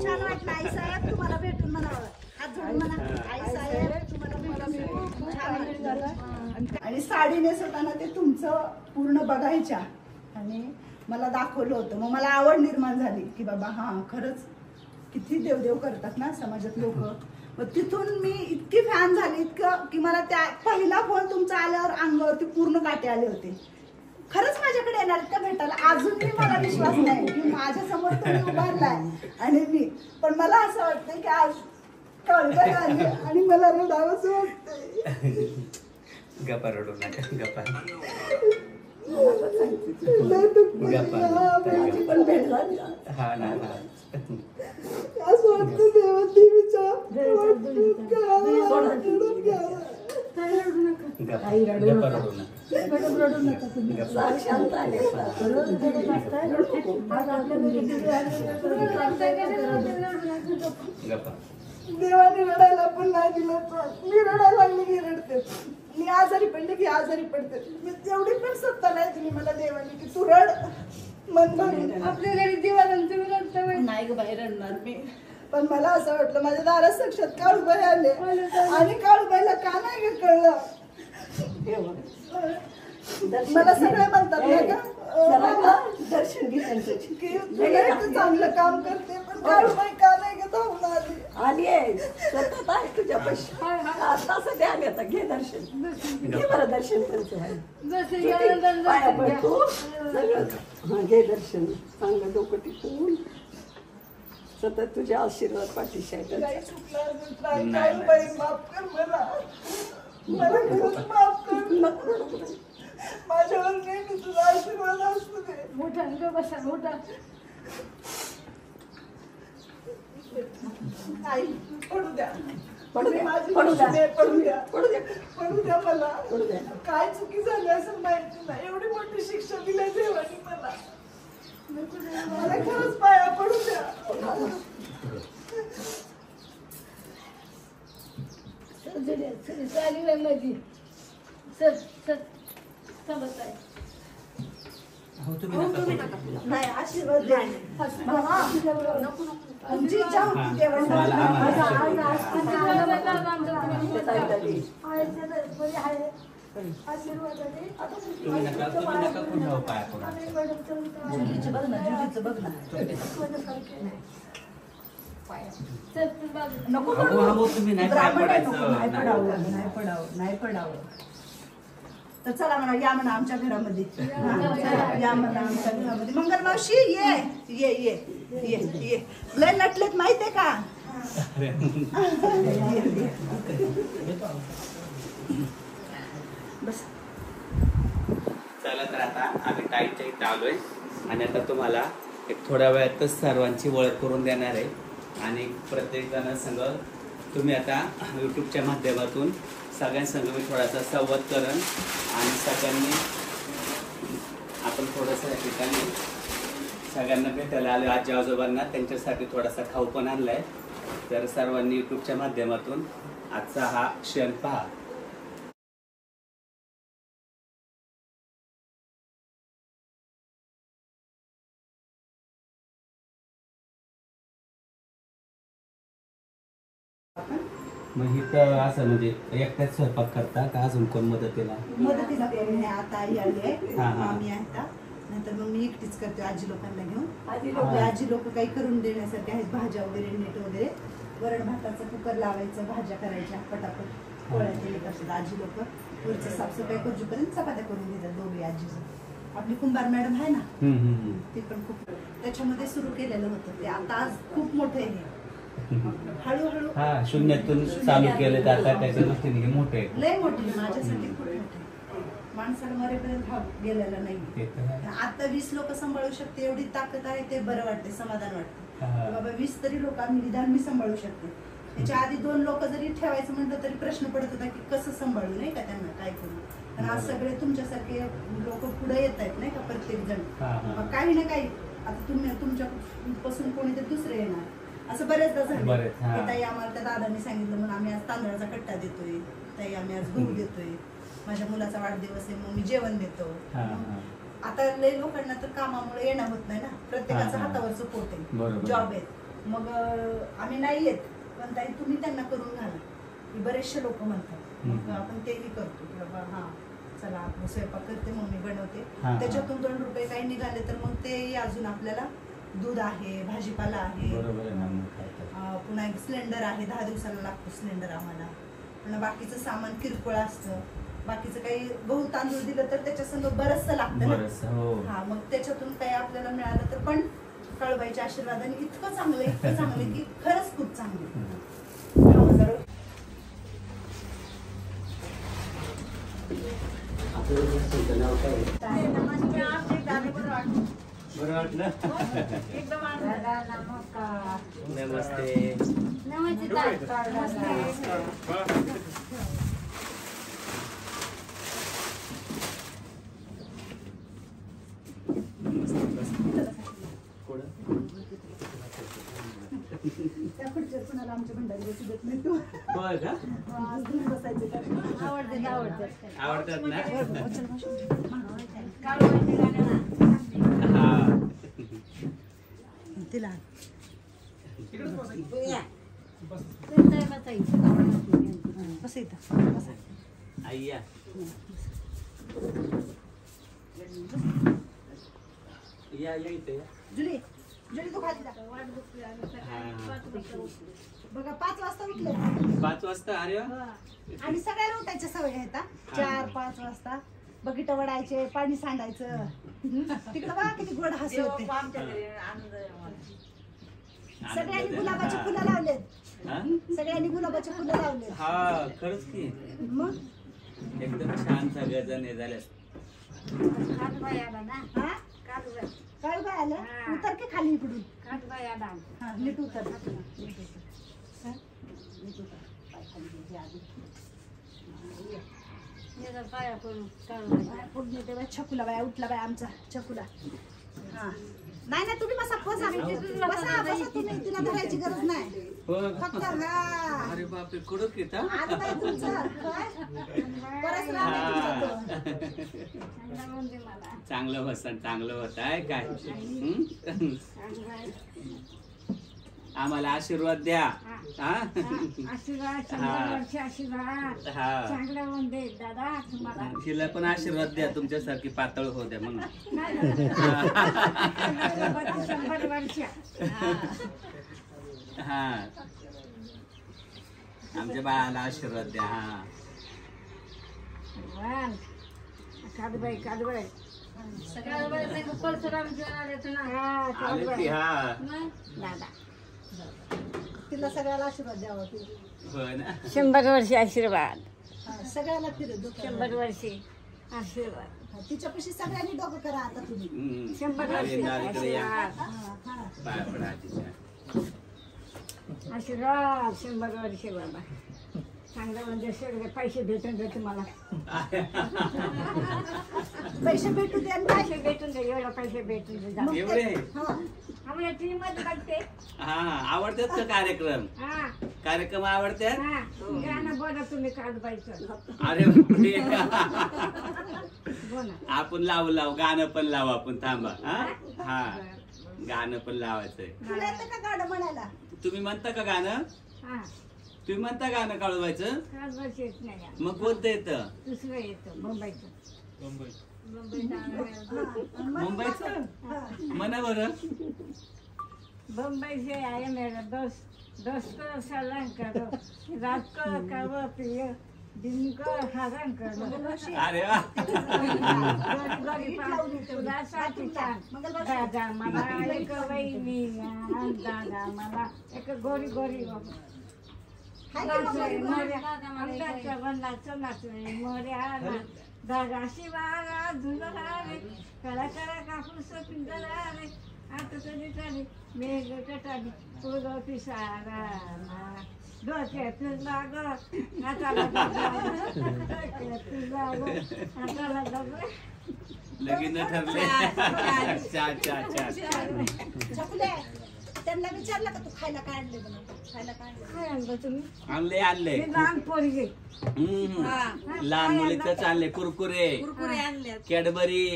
छान वाटलं आई साहेब तुम्हाला भेटून म्हणावं. हात जोडून म्हणा आई साहेब तुम्हाला भेटून खूप छान वाटलं. आणि साडी नेसवताना ते तुमचं पूर्ण बघायच्या आणि मला दाखवलं होतं. मग मला आवड निर्माण झाली की बाबा हा खरंच किती देवदेव करतात ना समाजात लोक. मग तिथून मी इतकी फॅन झाली इतकं की मला त्या पहिला फोन तुमचा आल्यावर अंगावरती पूर्ण काटे आले होते. खरंच माझ्याकडे येणार का भेटायला. अजूनही मला विश्वास नाही की माझ्या समोर तुम्ही उभारलाय आणि मी पण मला असं वाटतंय की आज कळलं आली आणि मला रडावंसं वाटतंय. गप्पा रडू नका गप्पा. पण भेट झाली हा ना असं वाटतं देवा देवीचा शांत आले देवाने रडायला पण नाही दिलं. मी रडायला लागले की रडते. मी आजारी पडले की आजारी पडते. मी तेवढी पण सत्ता नाही दिली मला देवाने की तू रड मन भरून. आपल्या घरी दिवाळी तुम्ही रडता नाही ग बाई रडणार मी. पण मला असं वाटलं माझ्या दारात साक्षात काळूबाई आले आणि काळूबाईला का नाही ग कळलं. मला सगळे म्हणतात ना दर्शन घे चांगलं काम करते पण काळूबाई का नाही ग धावून आली आहे सतत आहे तुझ्या पैसे आता सध्या आली आता घे दर्शन घे बरं दर्शन त्यांचं पाया पडतो सगळं घे दर्शन चांगलं डोकं टिकून सतत तुझे आशीर्वाद पाठीशी आहे. माफ कर मला माफ कर माझ्यावर नेहमी तुझा आशीर्वाद असतो ते मोठा बसा मोठा आई पडू द्या पडू द्या पडू द्या पडू द्या पडू द्या पडू द्या मला पडू द्या. काय चुकी झाली असं माहिती नाही. एवढी मोठी शिक्षा दिली देवानी मला. मला खरंच पाया पडू द्या. नाही आशीर्वाद द्या. तुमची इच्छा होती देवाने नाही पडावं. तर चला म्हणा या म्हणा आमच्या घरामध्ये या म्हणा आमच्या घरामध्ये. मंगल मावशी ये ये ये ये ये लय नटलेत माहितीये का. बस चला तर आता आम्ही ताईच्या इथे आलोय आणि आता तुम्हाला एक थोड्या वेळातच सर्वांची ओळख करून देणार आहे. आणि प्रत्येक जण संग तुम्ही आता युट्यूबच्या माध्यमातून सगळ्यांसंग मी थोडासा संवाद करेन आणि सगळ्यांनी आपण थोडंसं या ठिकाणी सगळ्यांना भेटायला आलो. आजी आजोबांना त्यांच्यासाठी थोडासा खाऊ पण आणलाय. तर सर्वांनी युट्यूबच्या माध्यमातून आजचा हा क्षण पहा. मग इथं असं म्हणजे एकट्याच स्वयंपाक करता का अजून कोण मदतीला करून आता आई आली आहे आम्ही आता नंतर मग मी एकटीच करते आजी लोकांना घेऊन. आजी लोक काही करून देण्यासाठी आहेत भाज्या वगैरे नीट वगैरे. वरण भाताचं कुकर लावायचं भाज्या करायच्या पटापट पोळ्या केले करतात आजी लोक. वरचं साफसफाई करूपर्यंत चपात्या करून देतात दोघी आजी. आपली कुंभार मॅडम आहे ना ते पण खूप त्याच्यामध्ये सुरू केलेलं होतं ते. आता आज खूप मोठं आहे हळूहळू शून्यातून चालू केले जातात त्याच्या दृष्टीने मोठे लय मोठे माझ्यासाठी खूप मोठे. माणसाला मरेपर्यंत गेलेला नाही. आता 20 लोक सांभाळू शकते एवढी ताकद आहे ते बरं वाटते समाधान वाटतं. बाबा 20 तरी लोक आम्ही निदान मी सांभाळू शकते. त्याच्या आधी 2 लोक जरी ठेवायचं म्हटलं तरी प्रश्न पडत होता की कसं सांभाळू नाही का त्यांना काय करू. आणि आज सगळे तुमच्यासारखे लोक पुढे येत आहेत नाही का प्रत्येक जण. काही ना काही आता तुम्ही तुमच्यापासून कोणीतरी दुसरे येणार असं बरेचदा झालं. ताई आम्हाला त्या दादांनी सांगितलं म्हणून आम्ही आज तांदळाचा कट्टा देतोय. ताई आम्ही आज गहू देतोय. माझ्या मुलाचा वाढदिवस आहे मग मी जेवण देतो. आता लय लोकांना तर कामामुळे येणं होत नाही ना. प्रत्येकाचं हातावरचं पोट आहे जॉब आहे मग आम्ही नाही येत पण ताई तुम्ही त्यांना करून घाला ही बरेचसे लोक म्हणतात मग आपण तेही करतो की बाबा हा चला आपलं स्वयंपाक करते मम्मी बनवते त्याच्यातून 2 रुपये काही निघाले तर मग तेही अजून आपल्याला दूध आहे भाजीपाला आहे पुन्हा एक सिलेंडर आहे 10 दिवसाला लागतो सिलेंडर आम्हाला पुन्हा बाकीचं सामान किरकोळ असतं बाकीचं काही गहू तांदूळ दिलं तर त्याच्या संग बरचसं लागतं ना हा मग त्याच्यातून काही आपल्याला मिळालं तर पण कळबाईच्या आशीर्वादाने इतकं चांगलं की खरंच खूप चांगलं बरं वाटलं नमस्ते त्या खुर्चीवर कुणाला आमच्या भंडारी बसू देत नाही तू होय का आवडतात ना तिला बस इथं बस आय्या या इथे या जुली तू खाली जा बघा 5 वाजता उठले 5 वाजता अरे आणि सगळ्याला उठायच्या सवय आहेत 4-5 वाजता बगीट वडायचे पाणी सांडायचं तिकडे बघा किती गोड हसू होते सगळ्यांनी गुलाबाची फुलं लावलेत सगळ्यांनी गुलाबाची फुलं लावलेत हा खरंच की मग एकदम छान सगळ्याजण हे झाल्यात काळूबाई आलं उतर की खाली इकडून हा नीट उतर छकुला बाया उठला बाय आमचा छकुला हा नाही ना तुम्ही बसा बसा तुम्ही तिला धरायची गरज नाही फक्त अरे बापरे कडक येत चांगलं बसा चांगलं बसा आहे काय आम्हाला आशीर्वाद द्या तिला पण आशीर्वाद द्या तुमच्यासारखी पातळ होऊ द्या म्हणून हा आमच्या बाळाला आशीर्वाद द्या तिला सगळ्याला आशीर्वाद द्यावा होय ना 100 वर्ष आशीर्वाद सगळ्याला फिरत 100 वर्षी आशीर्वाद तिच्यापाशी सगळ्यांनी डोकं करा आता तुम्ही 100 वर्षी आशीर्वाद 100 वर्षी बाबा चांगलं म्हणजे सगळे पैसे भेटून दे तुम्हाला पैसे भेटू दे पैसे भेटून दे एवढे पैसे भेटून दे एवढे आम्हाला टीम मध्ये बघते हा आवडतात का कार्यक्रम कार्यक्रम आवडतात गाणं बोला तुम्ही काळबाईचं अरे आपण लावू गाणं पण लावू आपण थांबा हा गाणं पण लावायचंय तुला येतं का गाणं म्हणायला तुम्ही म्हणता का गाणं तुम्ही म्हणता गाणं काळवायचं काळबाईचं येत नाही मग कोणतं येतं दुसरं येतं मुंबईचं मुंबईचं म्हणा बरं बम्बई से आए मेरा दोस्त को सलाम करो रात को कहो पियो दिन को हरण करो अरे वा दादा मला एक वहिनी दादा मला एक गोरी गोरी वंदाचं नाचले मोऱ्या दादा शिवारा धुंदला रे कळा कळा कापूस पिंजला रे आता तरी चाले मेघ कटाली फुलं पिसारा डोक्यात लाग हाताला लगीन ठरले त्यांना विचारलं का तू खायला काय आणले खायला काय आणलं तुम्ही आणले लहान पोरगी लहान मुलीच आणले कुरकुरे कॅडबरी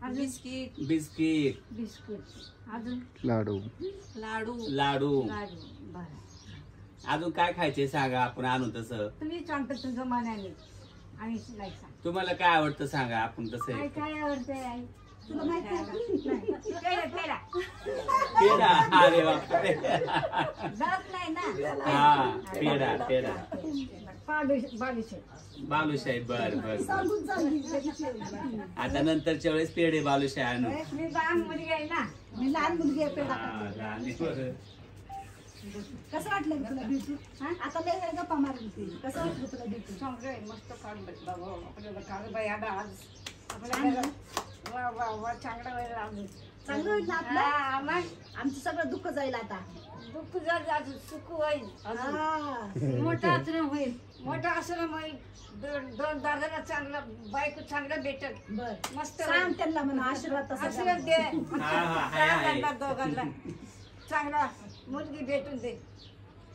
अजून बिस्किट, बिस्किट, बिस्कुट, अजून लाडू लाडू, लाडू. लाडू. बरं अजून काय खायचे सांगा, आपण आणू तसं. तुम्ही सांगता तुमच्या मनाने आणि नाही सांग तुम्हाला काय आवडतं सांगा, आपण तसं काय आहे. काय आवडतंय आई तुला माहिती आहे का? पेढा पेढा पेढा. अरे बापरे. जात नाही ना हा पेढा पेढा बालुशाही बालुशाही. बर बर. सांगून चालली. आता नंतरच्या वेळेस पेढे बालुशाही आणू. मी लहान मुलगी आहे ना मी लहान मुलगी आहे पेढा हा, खाते. आणि बरं. कसं वाटलं तुला भेटून? आता लय वेळ गप्पा मारली ती. कसं वाटलं तुला भेटून? चांगलं आहे मस्त काढून बाबा आपल्याला काढ बाई आला आज आपल्याला वा वा वा चांगला वेळ लागली चांगलं होईल ना आपलं? हा मग आमचं सगळं दुःख जाईल आता. दुःख जर अजून सुख होईल अजून हा. मोठा आश्रम होईल मोठा आश्रम होईल दोन दादाला चांगला बायको चांगला भेटल बर मस्त सांग होईल. त्यांना म्हणा आशीर्वाद तसा आशीर्वाद द्या. दे हा, हा, आहे, आहे. दादांना दोघांना चांगला मुलगी भेटून दे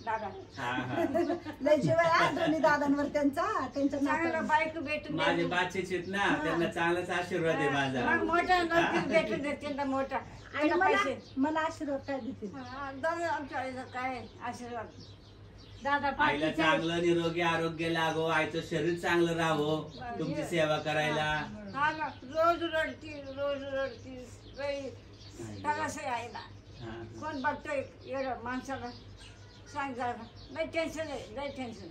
दादा हा हा. लय जीव आहे हा दोन्ही दादांवर त्यांच्या चांगला नात्यावर. बायको भेटून माझे दे बाचेच आहेत ना, त्यांना चांगलाच आशीर्वाद आहे माझा. मग मोठा नोकरी भेटून दे त्यांना मोठा आणि त्यांना मला पैसे मला आशीर्वाद काय देतील? हा, दादा आमच्या आईला काय आशीर्वाद दादा आईला पाठीचे चांगलं निरोगी आरोग्य लाभो, आईचं शरीर चांगलं राहावं, तुमची सेवा करायला. हा ना रोज रडती बाई त्याला आईला हा. कोण बघतोय एवढं माणसाला सांग जरा नाही टेन्शन आहे नाही टेन्शन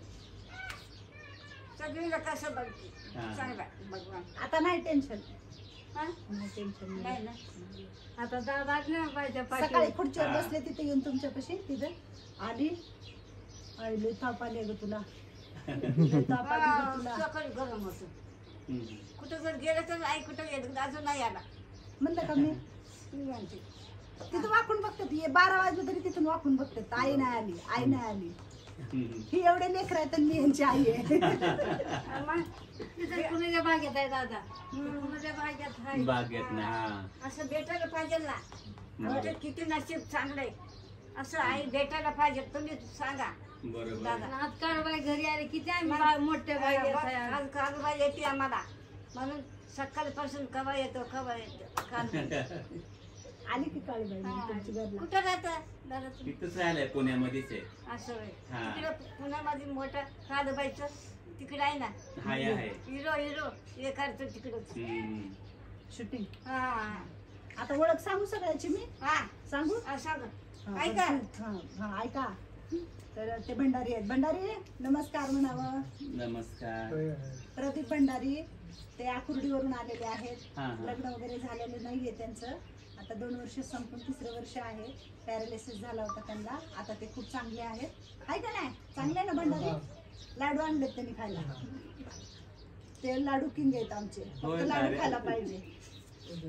सगळीला कसं बघते हा. चांगला भगवान आता नाही टेन्शन. हा नाही टेन्शन नाही ना आता दादा ना पाहिजे सकाळी खुर्चीवर हा. बसले तिथे येऊन तुमच्यापाशी तिथं आली. आई लय ताप आले ग तुला. लय ताप आली ग तुला. सकाळी गरम होतं हम्म. कुठं जर गेलं तर आई कुठं गेलं अजून नाही आला म्हणलं का मी मी म्हणते तिथं वाकून बघतात. हे 12 वाजले तरी तिथून वाकून बघतात. आई नाही आली आई नाही आली. हम्म. ही एवढे लेकर आहेत आणि मी यांची आई आहे. मग तिथं कुणाच्या बागेत आहे दादा कुणाच्या बागेत आहे बागेत ना. हा. असं भेटायला पाहिजे ना म्हणजे किती नशीब चांगलंय असं आई भेटायला पाहिजे तुम्ही सांगा बरोबर. दादा आज काळबाई घरी आले किती आम्ही मोठ्या बाई आज कालबा येते आम्हाला म्हणून सकाळपासून कवा येतो काल आली की काळी बाई तुमची घरला. कुठं राहतं दादा तुम्ही तिथंच राहिलंय, पुण्यामध्येच आहे. असं होय. हा. तिकडं पुण्यामध्ये मोठं कालबाईचं तिकडे आहे ना हाय आहे. हिरो हे करतो तिकडच हम्म. शूटिंग. हा आता ओळख सांगू सगळ्याची मी हा सांगू? हा, सांग हा, ऐका हा हा ऐका. तर ते भंडारी आहेत. भंडारी नमस्कार म्हणावं. नमस्कार. प्रदीप भंडारी ते आकुर्डीवरून आलेले आहेत. हा, हा. लग्न वगैरे झालेलं नाहीये त्यांचं. आता 2 वर्ष संपून 3रं वर्ष आहे. पॅरालिसिस झाला होता त्यांना. आता ते खूप चांगले आहेत. आहे का नाही चांगले आहे ना भंडारी? लाडू आणलेत त्यांनी खायला. ते लाडू किंग आहेत आमचे. होय, फक्त लाडू अरे. खायला पाहिजे.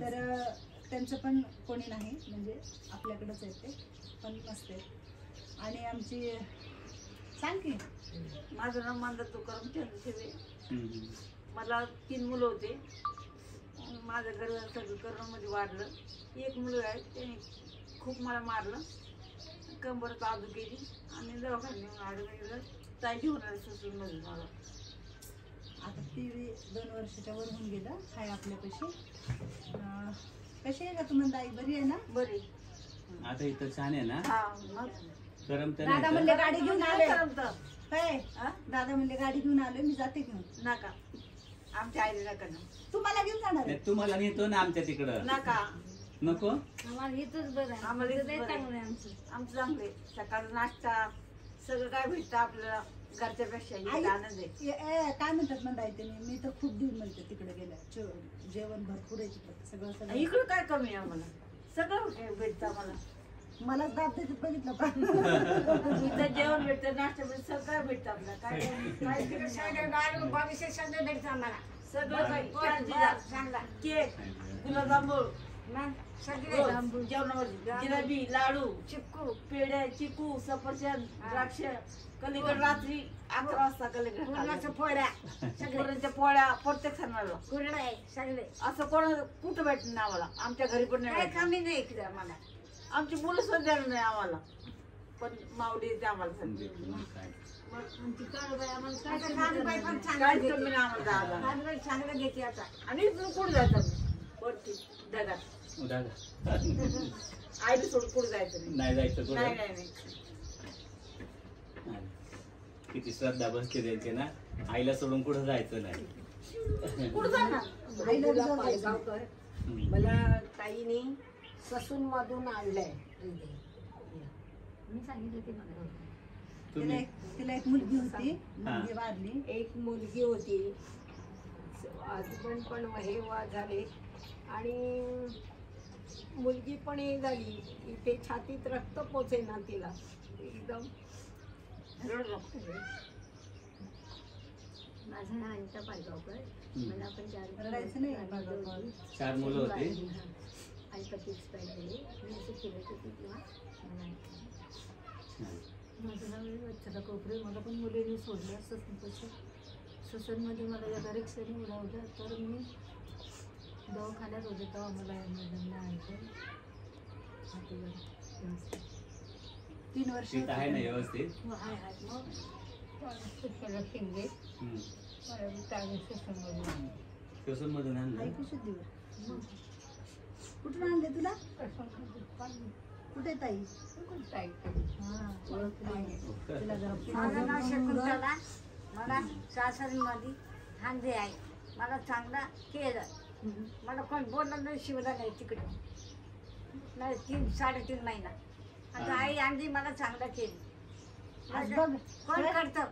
तर त्यांचं पण कोणी नाही म्हणजे आपल्याकडेच आहे ते पण मस्त आहे. आणि आमची सांग की. माझं नाव मांदा तुकाराम चंद्रशेवे. हम्म. मला 3 मुलं होते. माझं घर सगळं करोनामध्ये वाढलं. एक मुलं आहे त्याने खूप मला मारलं, कंबरत आजू केली आणि दवाखान्यात नेऊन आडवलं. ताई घेऊन आले सुसूनमध्ये मला. आता ती 2 वर्षाच्या वर होऊन गेलं. हाय आपल्यापाशी. कशी आहे का तुम्हाला आई? बरी आहे ना? बरी. आता इथं छान आहे ना, हा मग करमत दादा नाही म्हणले गाडी घेऊन आले. करमतं. काय हा? दादा म्हणले गाडी घेऊन आलोय मी जाते घेऊन. नका आमच्या आईला नका ना. तुम्हाला घेऊन जाणार आहे? तुम्हाला नेतो ना आमच्या तिकडं. नका नको. आम्हाला इथंच बरं आहे आम्हाला इथं लय इथंच बरं आहे. चांगलं आहे आमचं आमचं चांगले. सकाळचा नाश्ता सगळं काय भेटतं आपल्याला घरच्यापेक्षा आई, इथे आनंद आहे. काय म्हणतात म्हणताय त्यांनी? मी तर खूप देऊन म्हणते तिकडे गेल्या. जेवण भरपूर आहे तिकडे. सगळं सगळं इकडं काय कमी आहे आम्हाला? सगळं भेटतं आम्हाला. मला दाब देतात बघितलं का? इथं जेवण भेटतं, नाश्ता भेटतं, सगळं भेटतं आपल्याला. काय काय कमी नाही आम्हाला. लाडू बावीसशे सगळं भेटतं आम्हाला सगळं काही पोट चांदी भर, जात. चांगला केक, गुलाबजामुन, मग सगळे रोज जेवणावर जिलेबी, लाडू, चिक्कू पेढे, चिकू, सफरचंद, हा. द्राक्ष. कलिंगड रात्री 11 वाजता कलिंगड पुरणाच्या खाल्लं. पोळ्या सगळे पुरणाच्या पोळ्या प्रत्येक सणाला. कुरडे आहे सगळे असं कोण कुठं भेटत नाही आम्हाला. आमच्या घरी पण नाही काय भेटत. कमी नाही इकडे आम्हाला आमची मुलं सुद्धा द्यायला नाही आम्हाला. पण मावडी येते आम्हाला सगळी. काय. आमची काळबाई आम्हाला काय आता कमी कानबाई करणार पण नाही. चांगलं काहीच घेते. कमी नाही आम्हाला दादा. कानबाई चांगलं घेते आता आणि इथून कुठं जायचं? वरती ढगात दादा आईला सोडून पुढे जायचं नाही. नाही जायचं नाही तुला नाही नाही किती श्रद्धा बसते त्यांची ना, आईला सोडून कुठं जायचं नाही. पुढे जाणार. आईला तुला जाऊ द्यायचं. पायगावकर हम्म. मला ताईने ससून मधून आणलंय. मी सांगितलं ते मला तुम्ही तिला एक मुलगी होती, मुलगी वारली. एक मुलगी होती, हजबंड पण हे झाले आणि मुलगी पण हे झाली. इथे छातीत रक्त पोचे ना तिला एकदम. रडू नको. माझं नाव अनिता पायगावकर. मला पण रडायचं नाही, पायगावकर. 4 मुलं होती. आणि पती एक्सपायर झाले. मी असं केलं होतं तेव्हा मला ऐकलं. माझं नाव वत्सला कोपरे. मला पण मुलींनी सोडलं ससूनपासून. ससूनमध्ये मला एका रिक्षाने उडवलं, तर मी दवाखान्यात होते तेव्हा मला मॅडमला ऐकलं. 3 वर्ष शीत आहे ना व्यवस्थित? हाय हाय मग त्याला शिंगे हम्म. चांगले ससूनमध्ये आणले. श्वसन मधून आणलं. ऐकू शुद्धी. कुठून आणले तुला? कुठे ताई? हा, ओळखलं नाही. तिला जरा माझं नाव शकुंतला. मला सासरीमध्ये हांदे आहे. मला चांगला केलं. मला कोण बोललं नाही, शिवला नाही तिकडे नाही. 3-3.5 महिना आता आई आणली मला चांगलं केलं. आज बघ, कोण करतं?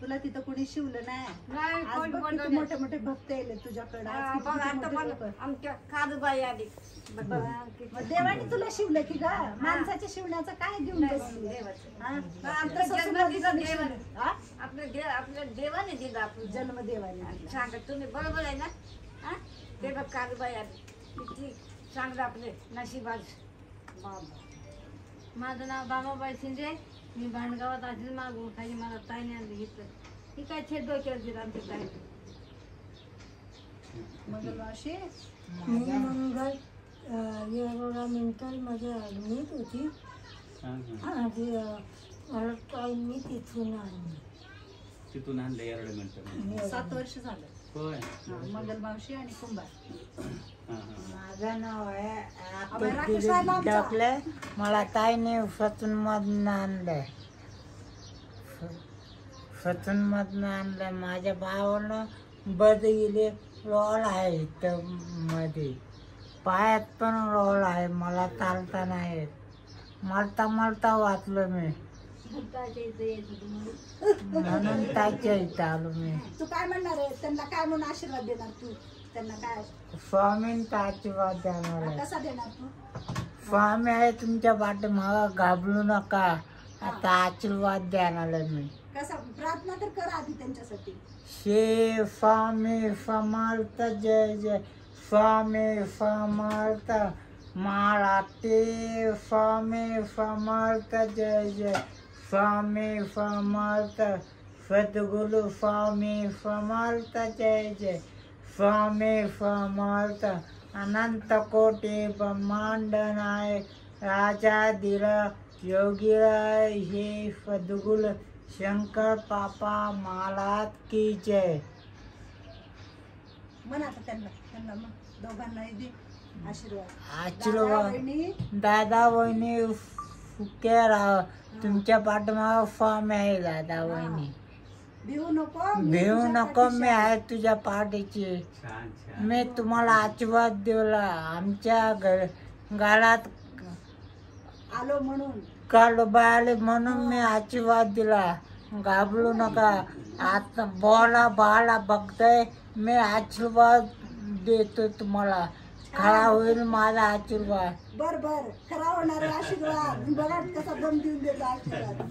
तुला तिथं कोणी शिवलं नाही. नाही आज कोण बघ बोललं किती नाही. मोठे मोठे भक्त येले तुझ्याकडे. आज हा, किती बघ किती आता मोठे पण लोकं. आमच्या कादूबाई आली. बघ, किती- मग देवाने तुला शिवलं की गा? माणसाच्या शिवण्याचं काय घेऊन बसली? देवाचं. हा? मग आता आपलं जन्म ससुरालीचं दिलं नाही देवाने. शिवलं. हा? आपल्या देवाने दिलं आपण जन्म देवाने दिला. सांगा तुम्ही बरोबर आहे ना. हा ते बघ कादूबाई आली. किती चांगलं आपले नशिबाज. माझं नाव बाबाबाई शिंदे. मी भांडगावात आधी मागून खाली मला ताईने आणली घेतलं. ही काय छेद डोक्यावर दिलं आमच्या ताईने. मंगलवाशी मी मंगल येरवडा मेंटलमध्ये ॲडमिट होती हा, हा. आणि मला ताईंनी तिथून आणली. तिथून आणलं एरड मिनिटं. 7 वर्ष झालं. होय. हा, मंगलमावशी आणि कुंभार. हा, हा. माझं नाव आहे अभय राकेश राहिला आमचा. टाकले. मला ताईने सतून मधून आणलंय. सतून मधून आणलंय. माझ्या भावानं बदगिले रोल आहे इथं मध्ये. पायात पण रोल आहे. मला चालता नाही येत. मरता वाचलो मी. ताईच्या इथं येत होती म्हणून. म्हणून ताईच्या इथं आलो मी. तू काय म्हणणार आहे? त्यांना काय म्हणून आशीर्वाद देणार तू? त्यांना काय स्वामींचा आशीर्वाद देणार आहे. कसा देणार तू? स्वामी आहे तुमच्या पाठीमागं, घाबरू नका. आता आशीर्वाद देणार आहे मी. कसा? प्रार्थना तर कर आधी त्यांच्यासाठी. श्री स्वामी समर्थ जय जय. स्वामी समर्थ मराठी. स्वामी समर्थ जय जय. स्वामी समर्थ सद्गुरु. स्वामी समर्थ जय जय. स्वामी समर्थ अनंत कोटी ब्रह्मांड नायक राजाधिरा योगीराय हे सद्गुरु शंकर पापा महाराज की जय. म्हण आता त्यांना मग दोघांनाही दे आशीर्वाद. आशीर्वाद. दादा, वहिनी, दादा वहिनी सुखे राहा. तुमच्या पाठीमागं स्वामी आहे दादा वहिनी. भिवू नको. भिवू तुझ्या नको. मी पाठीशी आहे तुझ्या पाठीची. छान छान. मी तुम्हाला आशीर्वाद दिला. आमच्या घरात आलो म्हणून. काळोबा आले म्हणून मी आशीर्वाद दिला. घाबरू नका. आता बोला बाला बघताय. मी आशीर्वाद देतो तुम्हाला. खरा होईल माझा आशीर्वाद. बर खरा होणार आहे आशीर्वाद. बघा कसा दम देऊन देतो आशीर्वाद.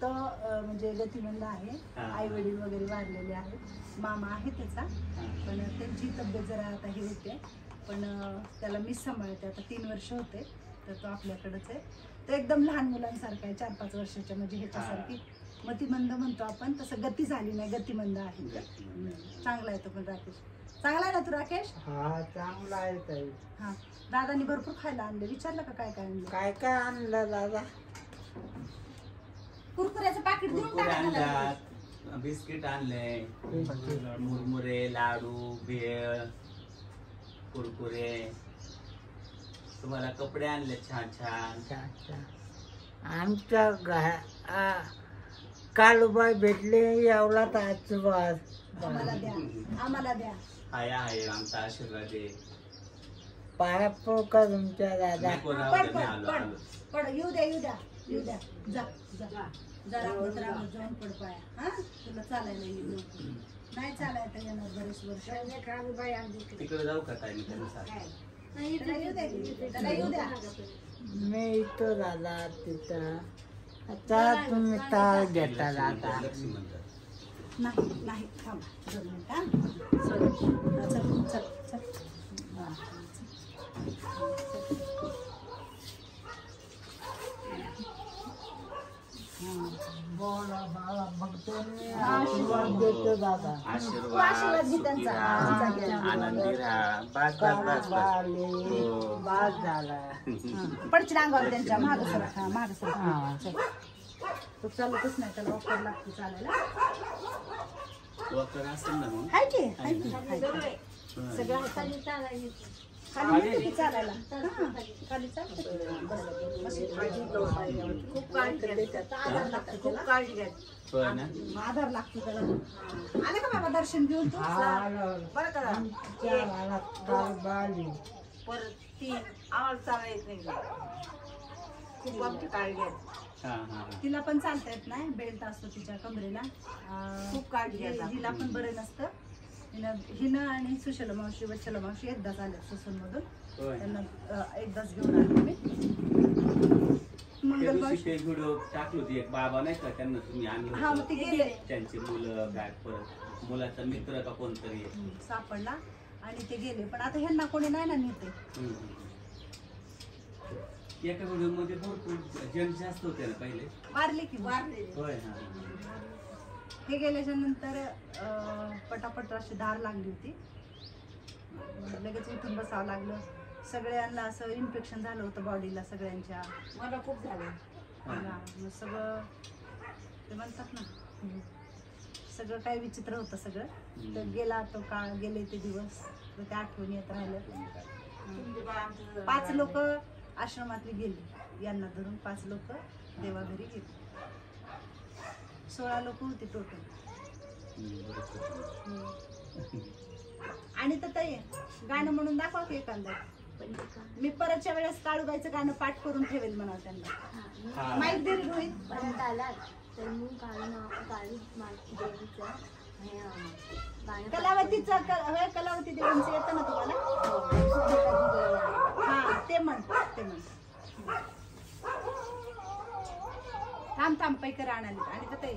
तो म्हणजे गतिमंद आहे. आई वडील वगैरे वारलेले आहेत. मामा आहे त्याचा, पण त्यांची तब्येत जरा आता हे होते. पण त्याला मीच सांभाळते. आता 3 वर्ष होते तर तो आपल्याकडेच आहे. तो एकदम लहान मुलांसारखा आहे. 4-5 वर्षाच्या म्हणजे ह्याच्यासारखी मतिमंद म्हणतो आपण, तसं गती झाली नाही. गतिमंद आहे. चांगला आहे तो पण. राकेश चांगला आहे ना तू? राकेश हा चांगला आहे ताई. हा. दादानी भरपूर खायला आणले. विचारलं का काय काय आणलं? काय काय आणलं दादा? कुरकुऱ्याचं पाकिट देऊन कुरकुरे टाका त्याला. आणल्यात, बिस्किट आणले, मुरमुरे, लाडू, भेळ, कुरकुरे, तुम्हाला कपडे आणले छान छान. आमच्या कालूबाई भेटले एवढाच आशीर्वाद. आम्हाला द्या, आम्हाला द्या. आहे आमचा आशीर्वाद आहे. पाया पडू का तुमच्या दादा? नको राहू पड दे, मी पड आलो पड आलो. पड येऊ द्या येऊ द्या येऊ द्या. जा जा जरा रामत जाऊन पड पाया. हा तुला चालायला येईल लवकर. नाही चालायला येणार बरेच वर्ष. तिकडे जाऊ का ताई? त्यांना सांग. त्याला येऊ द्या की, त्याला येऊ द्या. मी इथं दादा तिथं. आता तुम्ही ताळ घेता दादा. लक्ष्मी म्हणतात. नाही नाही थांबा 2 मिनिट. हा चल चल चल. हा, बोला बाबा भक्तांनी आशीर्वाद देतो दादा. तू आशीर्वाद आशीर्वाद घे सुखी त्यांचा. राहा, त्यांचा घे. आनंदी राहा. बस बस बस बस. हो. बाद झाला. पडची अंगावर त्यांच्या महाग सर. हा महाग सर. हा. तो चालतच नाही, त्याला ऑफर लागते चालायला. वॉकर असेल ना मग? हाय की हाय की हाय की. हं. सगळं हाताने चालायचं. खाली येते की चालायला. हा, खाली चालते. खूप काळजी घ्यायची. खूप काळजी घ्यायची. होय ना? आधार लागतो त्याला. आले का बाबा दर्शन घेऊन तू? बरं का आमच्या वालात काल बाली. परत 3 आम्हाला चालायला येत नाही. खूप आमची काळजी घ्यायची. हा हा हा. तिला पण चालता येत नाही, बेल्ट असतो तिच्या कमरेला. खूप काळजी घ्यायला. हिला पण बरं नसतं. हिनं आणि सुशला मावशी वच्छला मावशी एकदाच आल्या ससूनमधून. होय. त्यांना एकदाच घेऊन आले मी. त्या मंगल दिवशी मावशी ते व्हिडिओ टाकली होती एक बाबा नाही का, त्यांना तुम्ही आणलं हा मग होतं. ती गेले. त्यांची मुलं काय परत मुलाचा मित्र का कोणतरी आहे. सापडला आणि ते गेले. पण आता ह्यांना कोणी नाही ना नेते. हम्म. एका व्हिडिओ मध्ये भरपूर जण जास्त होते ना पहिले. वारले की वारले. होय. हा हे गेल्याच्या नंतर पटापट अशी धार लागली होती. लगेच उठून बसावं लागलं. सगळ्यांना असं इन्फेक्शन झालं होतं बॉडीला सगळ्यांच्या. मला खूप झालं. मग सगळं ते म्हणतात ना, सगळं काय विचित्र होतं सगळं. तर गेला तो काळ, गेले ते दिवस, तर त्या आठवणी येत राहिलं. 5 लोक आश्रमातली गेली, यांना धरून 5 लोक देवाघरी गेली. 16 लोक होती टोटल. आणि तर ताई गाणं म्हणून दाखवा की एखादं. मी परतच्या वेळेस काळूबाईचं गाणं पाठ करून ठेवेल म्हणा त्यांना. माहित दे रे रोहित. परत आलात तर मी काळू देवीचं कलावतीचं कलावती देवींचं येतं ना तुम्हाला? हा ते म्हण ते म्हण. थांब पैकर आणाले आणि तर ताई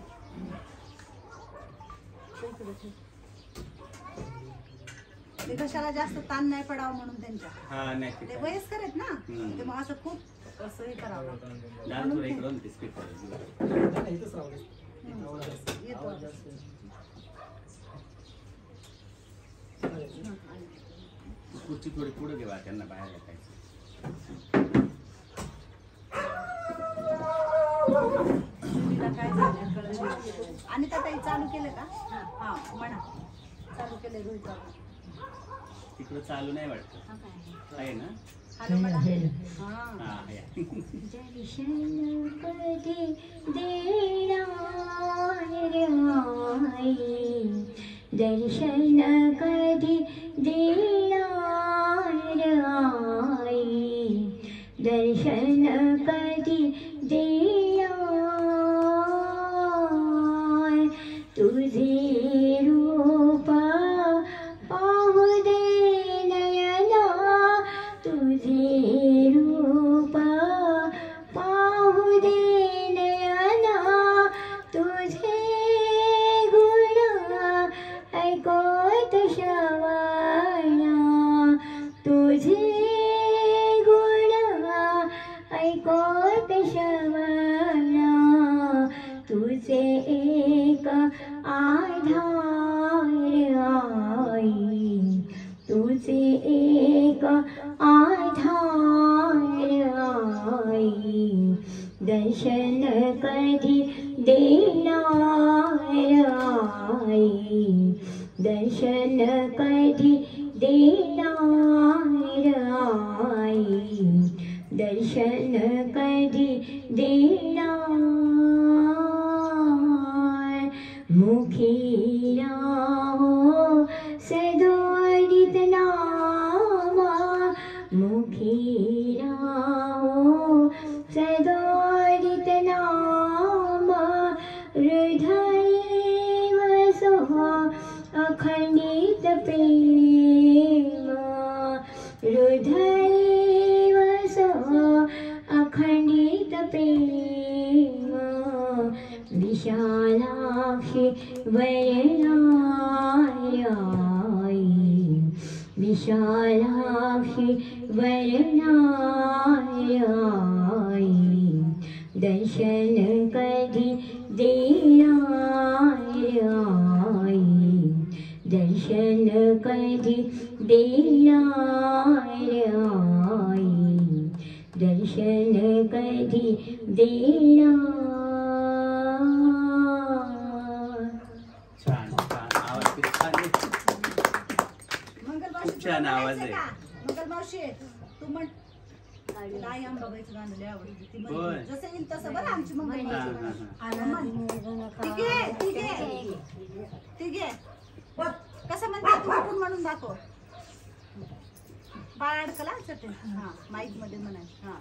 ते कशाला जास्त ताण नाही पडावं म्हणून त्यांच्या. हा नाही ते वयस्कर आहेत ना, ते मग असं खूप असं हे करावं. येतो खुर्ची थोडी पुढे घेवा, त्यांना बाहेर येतायचं. काय झालं कळलं नाही. आणि त्या ताई चालू केलं का? हा म्हणा चालू केलंय रोहित. तिकडं चालू नाही वाटत आहे ना? हॅलो म्हणा. हा या. दर्शन कधी देणार आई, दर्शन कधी देणार आई, दर्शन कधी देणार तुझे रूप पाहू दे नयना, तुझे रूप पाहू दे नयना, तुझे गुण ऐकत श्रवणा, तुझे गुण ऐकत श्रवणा, तुझे एक आधार आई, तुझे एक आधार आई, दर्शन कधी देणार आई, दर्शन कधी देणार आई, दर्शन कधी देणार, मुखी राहो सदोदित नामा, मुखी राहो सदोदित नामा, हृदय वसो अखंडित प्रेम, हृदय वसो अखंडित प्रेम, विशालाक्षी वरनाय आई, विशालाक्षी वरनाय आई, दर्शन कधी देणार आई, दर्शन कधी देणार आई, दर्शन कधी देणार. छान छान आवाज किती छान आहे. मंगलमावशी खूप छान आवाज आहे. मंगलमावशी तू म्हण काय अंबाबाईचं गाणं लय आवडतं ती होय. म्हणजे जसं येईल तसं बरं आमची हा, मंगलमावशी हा, हा. तिघे कसं म्हणते तू उठून म्हणून दाखव. बाळ अडकला चटे हा माईक मध्ये म्हणाय हा.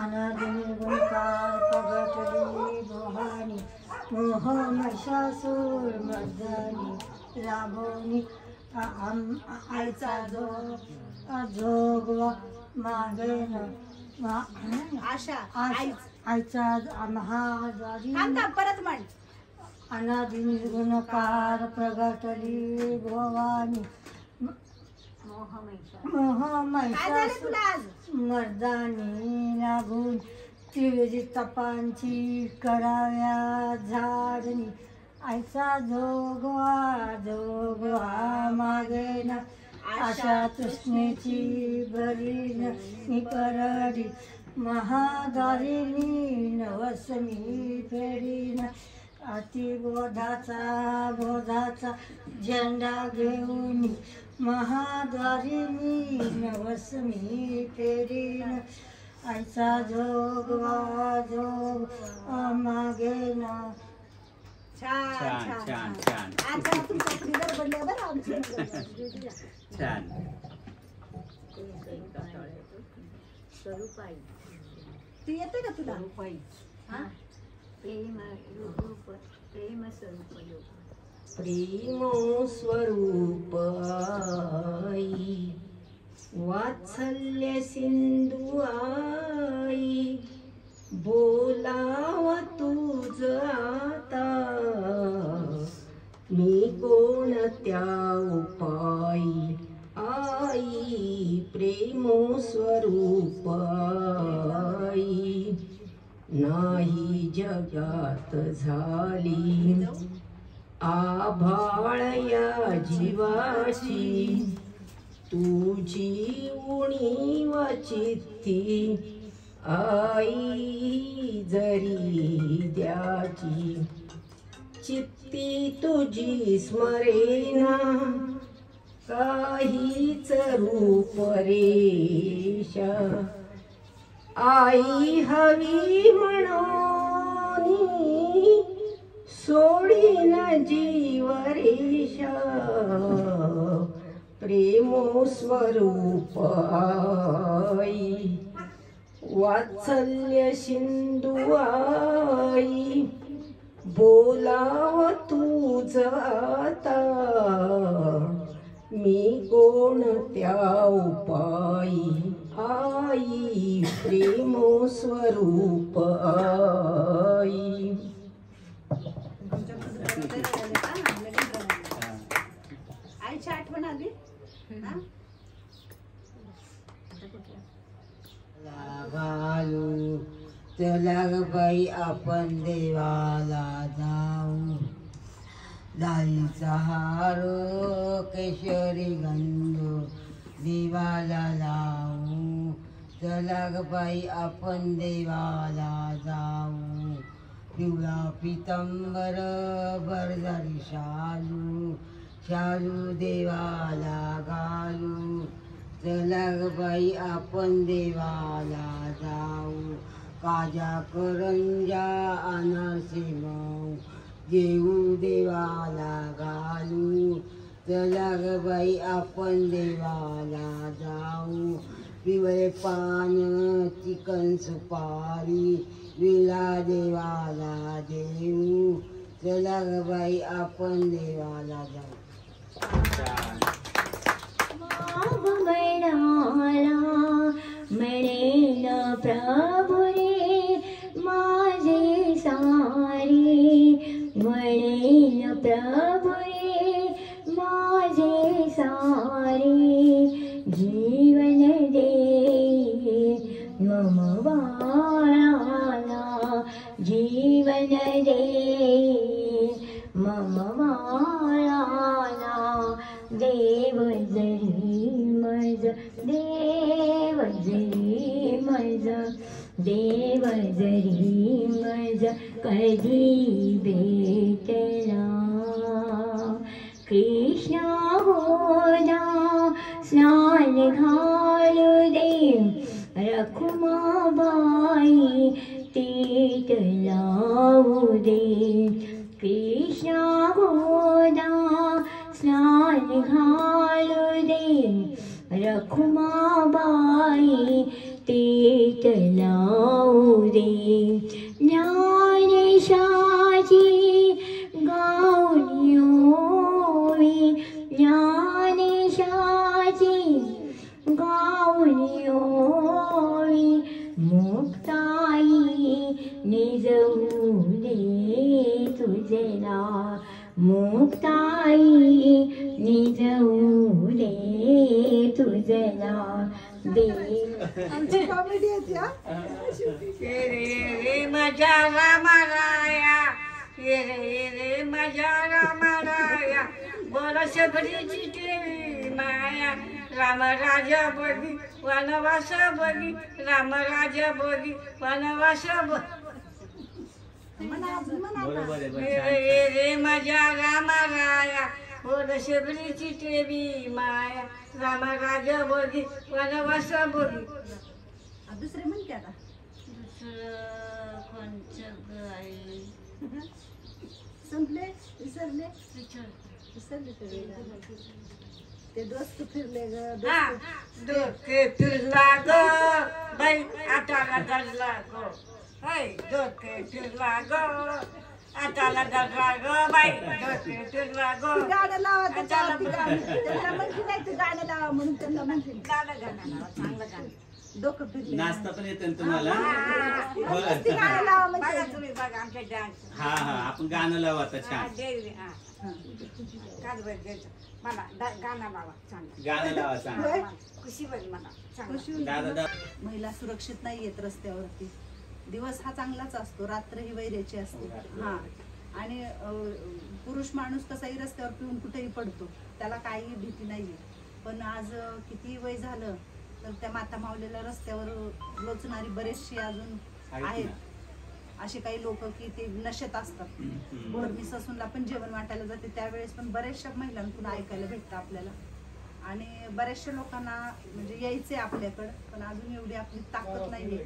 अनादिनिर्गुणकार प्रगटली भवानी, मोह महिषासूर मर्दनी, राबवणी आईचा जोगवा मागेन आशा आईचा महाद्वारी, थांब परत म्हण. अनादिनिर्गुणकार प्रगटली भवानी, मोह काय झालं महिषासूर तुला आज मर्दानी लागून, त्रिविध तपांची कराव्या झाडणी, आईचा जोगवा जोगवा मागेन, आशा तृष्णेची भरीन निपरडी, महादारिणी नवसमी फेरीन, अतिबोधाचा झेंडा घेऊन, महाद्वारिणी नवसमी फेरीन, आईचा जोगवा जोग मागेन. छान छान छान छान छान छान आज जरा तुमच्या पुढे गडबडले बरं आमची छान. स्वरूपाई ती येते का तुला स्वरूपाई हा प्रेम रूप प्रेम स्वरूप योग. प्रेम स्वरूप आई, वात्सल्य सिंधू आई, बोलाव तुझ आता मी कोणत्या उपाई, आई प्रेम स्वरूप आई, नाही जगात झाली आभाळ या जीवाची, तुझी उणीव चित्ती आई जरी द्याची, चित्ती तुझी स्मरेना काहीच रूप रेषा, आई हवी म्हणून सोडीन जीव रेषा, प्रेमो स्वरूप आई, वात्सल्य सिंधू आई, बोलाव तुझ आता मी कोणत्या उपाई, आई प्रेमो स्वरूप आई. आईची आठवण आली हा घालू चला ग बाई आपण देवाला जाऊ, दाईचा हार केशरी गंध देवाला लावू, चला ग बाई आपण देवाला जाऊ, पिवळा पितंबर बरजारी शालू शालू देवाला घालू, चला ग बाई आपण देवाला जाऊ, काजा करंजा अनारसे मऊ, जेऊ देवाला घालू, चला ग बाई आपण देवाला जाऊ, पिवळे पान चिकन सुपारी विला देवाला देऊ, चला ग बाई आपण देवाला जाऊ. छान. म्हणेन प्रभु रे माझे सारी, म्हणेन प्रभु रे माझे सारी, जीवन दे मम बाळाला, जीवन दे मम बाळाला, देव जरी मज, देव जरी मज, देव जरी मज कधी भेटला, कृष्ण होना स्नान घालू दे, रखुमाबाई तीत लावू दे, कृष्ण होना स्नान घालू दे, रखुमाबाई तीत लावू दे, ज्ञानेशाची गाऊन योवी, ज्ञानेशाची गाऊन योवी, मुक्ताई निजवू दे तुझला, मुक्ताई निजवू दे तुझला, दे. आमची कॉमेडी आहे हा. रे माझ्या रामाराया, रे माझ्या रामाराया, बरस भरीची देवी माया, राम राजा बगी वनवास बगी, राम राजा बगी वनवास म्हणा अजून म्हणा. बरोबर आहे, बरं, रे छान. रे माझ्या रामाराया, बरस भरीची देवी माया, राम राजा बगी वनवास बगी. दुसरे म्हणते आता. दुसरं कोणचं गाई संपले विसरले विसरले ते दोस्त फिरले ग हा, दोस्त. डोके फिरला ग बाई आटाला धरला ग, हाय डोके फिरला ग आटाला धरला ग बाई, डोके फिरला ग. ती गाणं लावा त्याच्यावरती गाणं. त्यांना म्हणते नाही ते गाणं लावा म्हणून त्यांना म्हणते गाणं गाणं लावा, चांगलं गाणं. डोकं फिरले. नाचता पण येतं ना तुम्हाला? ती बरं. गाणं लावा बघा म्हणजे. तुम्ही बघा आमच्या डान्स. हा हा, आपण गाणं लावू आता. छान. मला गाणं लावा चांगलं, गाणं लावा चांगलं. होय? खुशी बरी मला चांगलं. खुशी होईल. दादा दादा. महिला सुरक्षित नाही येत रस्त्यावरती. दिवस हा चांगलाच असतो, रात्र ही वैऱ्याची असते. हा, आणि पुरुष माणूस कसाही रस्त्यावर पिऊन कुठेही पडतो, त्याला काही भीती नाहीये. पण आज किती वय झालं तर त्या माता माऊलीला रस्त्यावर लोचणारी बरेचशी अजून आहेत. असे काही लोक की ते नशेत असतात. वर मी ससूनला पण जेवण वाटायला जाते त्यावेळेस पण बऱ्याचशा महिलांकडून ऐकायला भेटतं आपल्याला. आणि बऱ्याचशा लोकांना म्हणजे यायचंय आपल्याकडं, पण अजून एवढी आपली ताकद नाहीये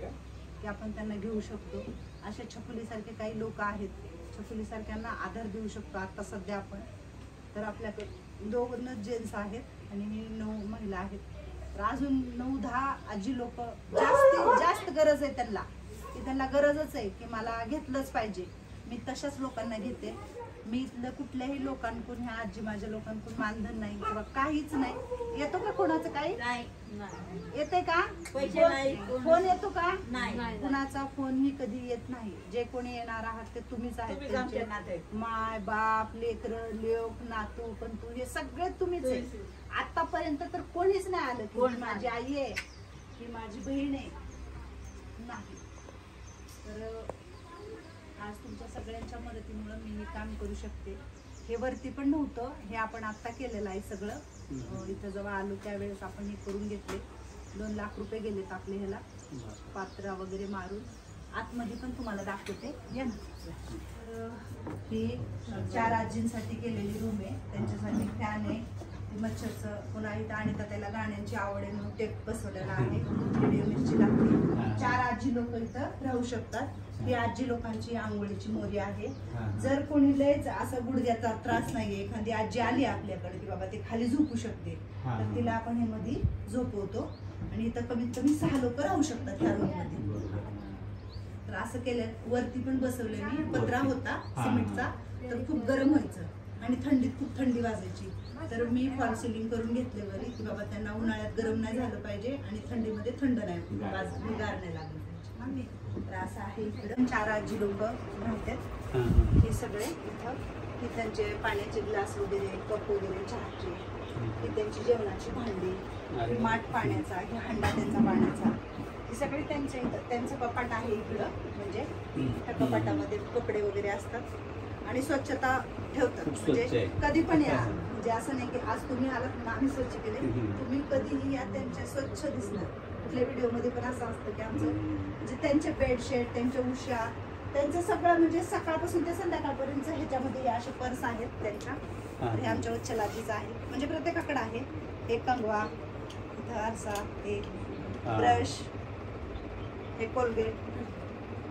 की आपण त्यांना घेऊ शकतो. अशा छकुलीसारखे काही लोक आहेत, छकुलीसारख्यांना आधार देऊ शकतो. आता सध्या आपण तर आपल्याकडे 2 जेंट्स आहेत आणि 9 महिला आहेत. तर अजून 9-10 आजी लोक जास्त गरज आहे त्यांना, की त्यांना गरजच आहे की मला घेतलंच पाहिजे. मी तशाच लोकांना घेते. मी इथलं कुठल्याही लोकांकडून, ह्या आजी माझ्या लोकांकडून मानधन नाही किंवा काहीच नाही. येतो का कोणाचं काही येते का? फोन येतो का? कुणाचा फोनही कधी येत नाही. जे कोणी येणार आहात ते तुम्हीच आहेत त्यांचे. माय बाप लेकर लेक नातू पण तू हे सगळे तुम्हीच आहे. आतापर्यंत तर कोणीच नाही आलं की माझी आई आहे की माझी बहीण आहे, नाही. तर आज तुमच्या सगळ्यांच्या मदतीमुळे मी हे काम करू शकते. हे वरती पण नव्हतं, हे आपण आता केलेलं आहे सगळं. इथं जेव्हा आलो त्यावेळेस आपण हे करून घेतले. 2 लाख रुपये गेलेत आपले ह्याला, पात्रा वगैरे मारून. आतमध्ये पण तुम्हाला दाखवते, या ना. तर ही 4 आजींसाठी केलेली रूम आहे. त्यांच्यासाठी फॅन आहे, मच्छरचं पुन्हा इथं आणि तर त्याला गाण्यांची आवड आहे म्हणून टेप बसवलेला आहे. व्हिडिओ मिरची लागते. 4 आजी लोक इथं राहू शकतात. ही आजी लोकांची आंघोळीची मोरी आहे. जर कोणी लयच असं गुडघ्याचा त्रास नाहीये, एखादी आजी आली आपल्याकडे की बाबा ते खाली झोपू शकते, तर तिला आपण हे मध्ये झोपवतो आणि इथं कमीत कमी 6 लोक राहू शकतात ह्या रूम मध्ये. तर असं केलं. वरती पण बसवले मी, पत्रा होता सिमेंटचा, तर खूप गरम व्हायचं आणि थंडीत खूप थंडी वाजायची. तर मी फॉल सिलिंग करून घेतले वरी की बाबा त्यांना उन्हाळ्यात गरम नाही झालं पाहिजे आणि थंडीमध्ये थंड नाही गार नाही लागलं पाहिजे. तर असं आहे. इकडं 4 आजी लोक राहतात. हे सगळे इथं, ही त्यांचे पाण्याचे ग्लास वगैरे, कप वगैरे, चहाचे, ही त्यांची जेवणाची भांडी, माठ पाण्याचा, हे हंडा त्यांचा पाण्याचा, हे सगळे त्यांच्या इथं. त्यांचं कपाट आहे इकडं, म्हणजे त्या कपाटामध्ये कपडे वगैरे असतात आणि स्वच्छता ठेवतात. म्हणजे कधी पण या, म्हणजे असं नाही की आज तुम्ही आलात म्हणून आम्ही स्वच्छ केले, तुम्ही कधीही या, त्यांचे स्वच्छ दिसणार. कुठल्या व्हिडिओमध्ये पण असं असतं की आमचं म्हणजे त्यांचे बेडशीट, त्यांच्या उशा, त्यांचं सगळं म्हणजे सकाळपासून ते संध्याकाळपर्यंत ह्याच्यामध्ये हे असे पर्स आहेत त्यांच्या. हे आमच्या वच्छलाजीचं आहे, म्हणजे प्रत्येकाकडे आहे. हे कंगवा, इथं आरसा, हे ब्रश, हे कोलगेट,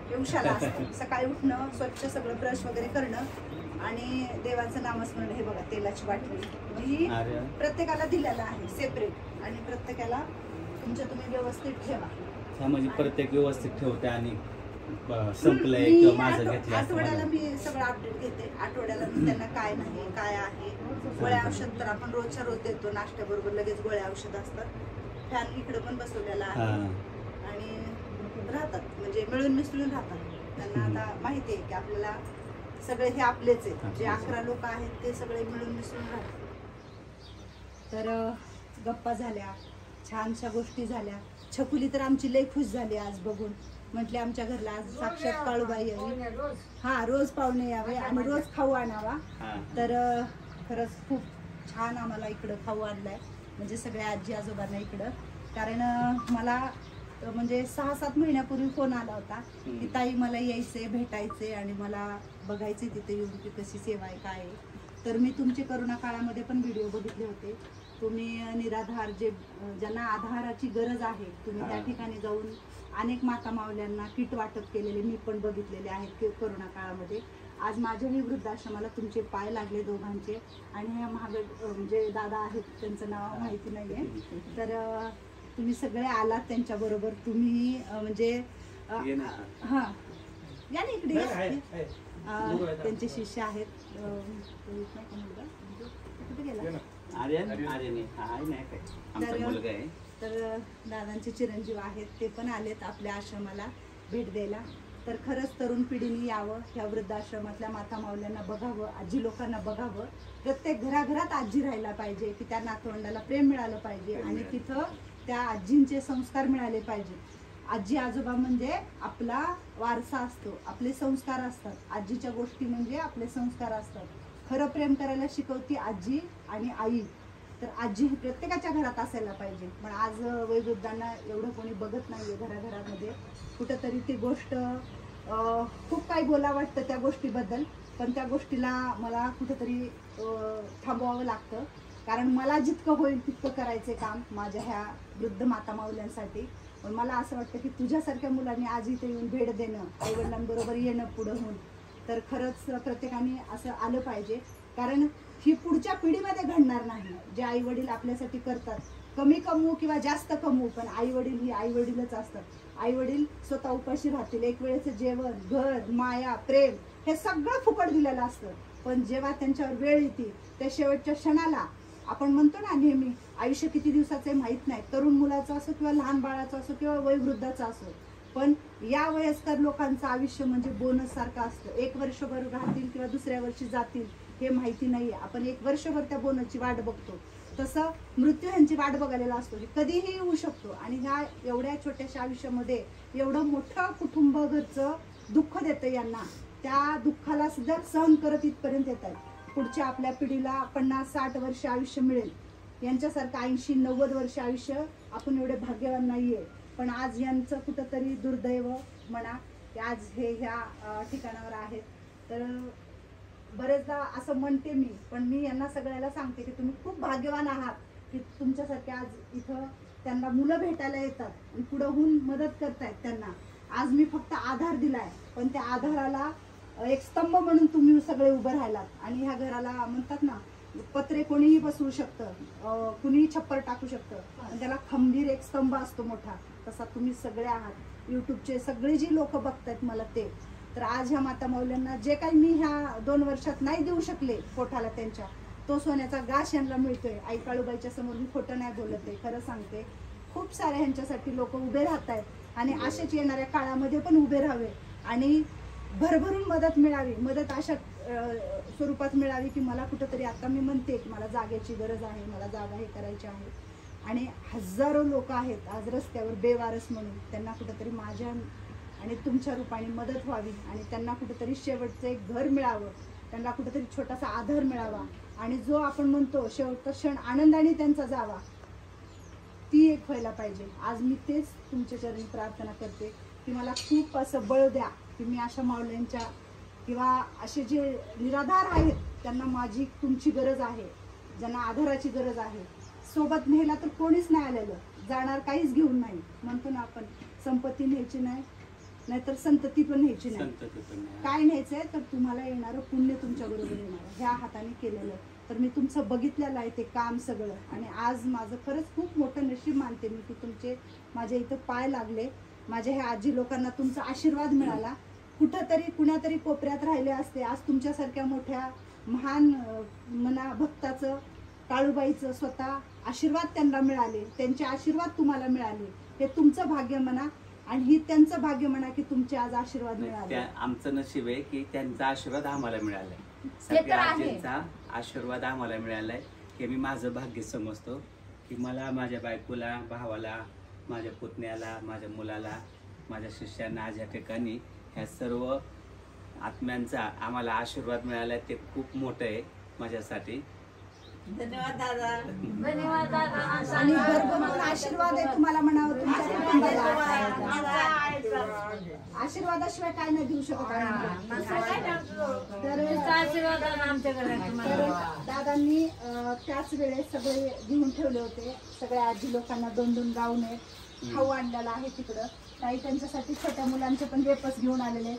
हे उशाला असतं. सकाळी उठणं, स्वच्छ सगळं ब्रश वगैरे करणं आणि देवाचं नामस्मरण. हे बघा तेलाची बाटली, ही प्रत्येकाला दिलेला आहे सेपरेट आणि प्रत्येकाला तुमच्या तुम्ही व्यवस्थित ठेवा. म्हणजे प्रत्येक व्यवस्थित ठेवते आणि संपलंय किंवा माझं घेतलं. आठवड्याला मी सगळं अपडेट घेते. आठवड्याला मी त्यांना काय नाही काय आहे. गोळ्या औषध तर आपण रोजच्या रोज देतो, नाश्त्याबरोबर लगेच गोळ्या औषध असतात. फॅन इकडे पण बसवलेला आहे आणि राहतात म्हणजे मिळून मिसळून राहतात. त्यांना आता माहिती आहे की आपल्याला सगळे हे आपलेच आहेत. जे 11 लोक आहेत ते सगळे मिळून मिसळून राहतात. तर गप्पा झाल्या, छानशा गोष्टी झाल्या. छकुली तर आमची लई खुश झाली आज बघून. म्हटले आमच्या घरला आज साक्षात काळूबाई यावी. हा, रोज पाहुणे यावे आणि रोज खाऊ आणावा. तर खरंच खूप छान आम्हाला इकडं खाऊ आणलाय, म्हणजे सगळ्या आजी आजोबांना इकडं. कारण मला म्हणजे 6-7 महिन्यापूर्वी फोन आला होता की ताई मला यायचंय, भेटायचंय आणि मला बघायचंय तिथे येऊन की कशी सेवा आहे काय आहे. तर मी तुमचे करोना काळामध्ये पण व्हिडिओ बघितले होते. तुम्ही निराधार ज्यांना आधाराची गरज आहे, तुम्ही त्या ठिकाणी जाऊन अनेक माता मावल्यांना किट वाटप केलेले मी पण बघितलेले आहेत करोना काळामध्ये. आज माझ्याही वृद्धाश्रमाला तुमचे पाय लागले दोघांचे आणि ह्या म्हणजे दादा आहेत, त्यांचं नाव माहिती नाही आहे. तर तुम्ही सगळे आलात त्यांच्याबरोबर. तुम्ही म्हणजे हां या ना इकडे. त्यांचे शिष्य आहेत. कुठे गेला? तर दादांचे चिरंजीव आहेत, ते पण आलेत आपल्या आश्रमाला भेट द्यायला. तर खरंच तरुण पिढीने यावं, ह्या वृद्धाश्रमातल्या माता मावल्यांना बघावं, आजी लोकांना बघावं. प्रत्येक घराघरात आजी राहायला पाहिजे की त्या नातवंडाला प्रेम मिळालं पाहिजे आणि तिथं त्या आजींचे संस्कार मिळाले पाहिजे. आजी आजोबा म्हणजे आपला वारसा असतो, आपले संस्कार असतात. आजीच्या गोष्टी म्हणजे आपले संस्कार असतात. खरं प्रेम करायला शिकवती आजी आणि आई. तर आजी प्रत्येकाच्या घरात असायला पाहिजे. पण आज वयोवृद्धांना एवढं कोणी बघत नाहीये घराघरामध्ये. कुठंतरी ती गोष्ट खूप काही बोला वाटतं त्या गोष्टीबद्दल, पण त्या गोष्टीला मला कुठंतरी थांबवावं लागतं. कारण मला जितकं होईल तितकं करायचे काम माझ्या ह्या वृद्ध माता माऊल्यांसाठी. पण मला असं वाटतं की तुझ्यासारख्या मुलांनी आज इथे येऊन भेट देणं, आईवडिलांबरोबर येणं पुढं होऊन, तर खरंच प्रत्येकाने असं आलं पाहिजे. कारण ही पुढच्या पिढीमध्ये घडणार नाही. जे आई वडील आपल्यासाठी करतात, कमी कमवू किंवा जास्त कमवू, पण आई वडील ही आई वडीलच असतात. आई वडील स्वतः उपाशी राहतील, एक वेळेचं जेवण, घर, माया, प्रेम हे सगळं फुकट दिलेलं असतं. पण जेव्हा त्यांच्यावर वेळ येते त्या शेवटच्या क्षणाला, आपण म्हणतो ना नेहमी आयुष्य किती दिवसाचं आहे माहीत नाही, तरुण मुलाचं असो किंवा लहान बाळाचं असो किंवा वयोवृद्धाचं असो, पण या वयस्कर लोकांचं आयुष्य म्हणजे बोनस सारखं असतं. 1 वर्षभर राहतील किंवा दुसऱ्या वर्षी जातील हे माहिती नाहीये. आपण 1 वर्षभर त्या बोनसची वाट बघतो, तसं मृत्यू ह्यांची वाट बघायला असतो, कधीही येऊ शकतो. आणि ह्या एवढ्या छोट्याशा आयुष्यामध्ये एवढं मोठं कुटुंब घरचं दुःख देतं यांना, त्या दुःखाला सुद्धा सहन करत इथपर्यंत येत आहेत. पुढच्या आपल्या पिढीला 50-60 वर्ष आयुष्य मिळेल, यांच्यासारखं 80-90 वर्ष आयुष्य आपण एवढे भाग्यवान नाहीये. पण आज यांचं कुठंतरी दुर्दैव म्हणा की आज हे ह्या ठिकाणावर आहेत. तर बरेचदा असं म्हणते मी, पण मी यांना सगळ्याला सांगते की तुम्ही खूप भाग्यवान आहात की तुमच्यासारखे आज इथं त्यांना मुलं भेटायला येतात आणि पुढं होऊन मदत करतायत त्यांना. आज मी फक्त आधार दिलाय, पण त्या आधाराला एक स्तंभ म्हणून तुम्ही सगळे उभे राहिलात. आणि ह्या घराला म्हणतात ना, पत्रे कोणीही बसवू शकतं, कुणीही छप्पर टाकू शकतं, आणि त्याला खंबीर एक स्तंभ असतो मोठा, तसा तुम्ही सगळे आहात. युट्यूबचे सगळे जी लोक बघतायत मला ते, तर आज ह्या माता माऊल्यांना जे काही मी ह्या 2 वर्षात नाही देऊ शकले पोटाला त्यांच्या, तो सोन्याचा गाश यांना मिळतोय. आई काळूबाईच्या समोर मी खोटं नाही बोलत आहे, खरं सांगते. खूप सारे ह्यांच्यासाठी लोक उभे राहत आहेत आणि अशाच येणाऱ्या काळामध्ये पण उभे राहावे आणि भरभरून मदत मिळावी. मदत अशा स्वरूपात मिळावी की मला कुठंतरी, आता मी म्हणते की मला जागेची गरज आहे, मला जागा हे करायची आहे. आणि हजारो लोक आहेत आज रस्त्यावर बेवारस म्हणून, त्यांना कुठंतरी माझ्या आणि तुमच्या रूपाने मदत व्हावी आणि त्यांना कुठंतरी शेवटचं एक घर मिळावं, त्यांना कुठंतरी छोटासा आधार मिळावा आणि जो आपण म्हणतो शेवटचा क्षण आनंदाने त्यांचा जावा, ती एक व्हायला पाहिजे. आज मी तेच तुमच्या चरणी प्रार्थना करते की मला खूप असं बळ द्या की मी अशा माऊल्यांच्या किंवा असे जे निराधार आहेत त्यांना माझी तुमची गरज आहे, ज्यांना आधाराची गरज आहे. सोबत न्यायला तर कोणीच नाही आलेलं, जाणार काहीच घेऊन नाही. म्हणतो ना आपण, संपत्ती न्यायची नाही, नाहीतर संतती पण न्यायची नाही. काय न्यायचंय तर तुम्हाला येणारं पुण्य तुमच्या बरोबर येणार ह्या हाताने केलेलं. तर मी तुमचं बघितलेलं आहे ते काम सगळं, आणि आज माझं खरंच खूप मोठं नशीब मानते मी की तुमचे माझ्या इथं पाय लागले. माझ्या ह्या आजी लोकांना तुमचा आशीर्वाद मिळाला. कुठंतरी कुणातरी कोपऱ्यात राहिले असते, आज तुमच्यासारख्या मोठ्या महान मना भक्ताचं, काळूबाईचं स्वतः आशीर्वाद त्यांना मिळाले, त्यांचे आशीर्वाद तुम्हाला मिळाले. हे तुमचं भाग्य म्हणा आणि ही त्यांचं भाग्य म्हणा की तुमचे आज आशीर्वाद मिळाले. आमचं नशीब आहे की त्यांचा आशीर्वाद आम्हाला मिळालाय, सगळ्या आजींचा आशीर्वाद आम्हाला मिळालाय. हे मी माझं भाग्य समजतो की मला, माझ्या बायकोला, भावाला, माझ्या पुतण्याला, माझ्या मुलाला, माझ्या शिष्यांना आज या ठिकाणी ह्या सर्व आत्म्यांचा आम्हाला आशीर्वाद मिळालाय. ते खूप मोठं आहे माझ्यासाठी. धन्यवाद दादा. धन्यवाद दादा. आणि भरभरून आशीर्वाद आहे तुम्हाला म्हणावं तुमच्या कुटुंबाला. आशीर्वादाशिवाय काय नाही देऊ शकत आम्ही. तर आशीर्वाद आमच्याकडे. तर दादांनी त्याच वेळेस सगळे घेऊन ठेवले होते. सगळ्या आजी लोकांना 2-2 गाऊन आहेत, खाऊ आणलेला आहे तिकडं. काही त्यांच्यासाठी छोट्या मुलांचे पण वेपर्स घेऊन आलेले,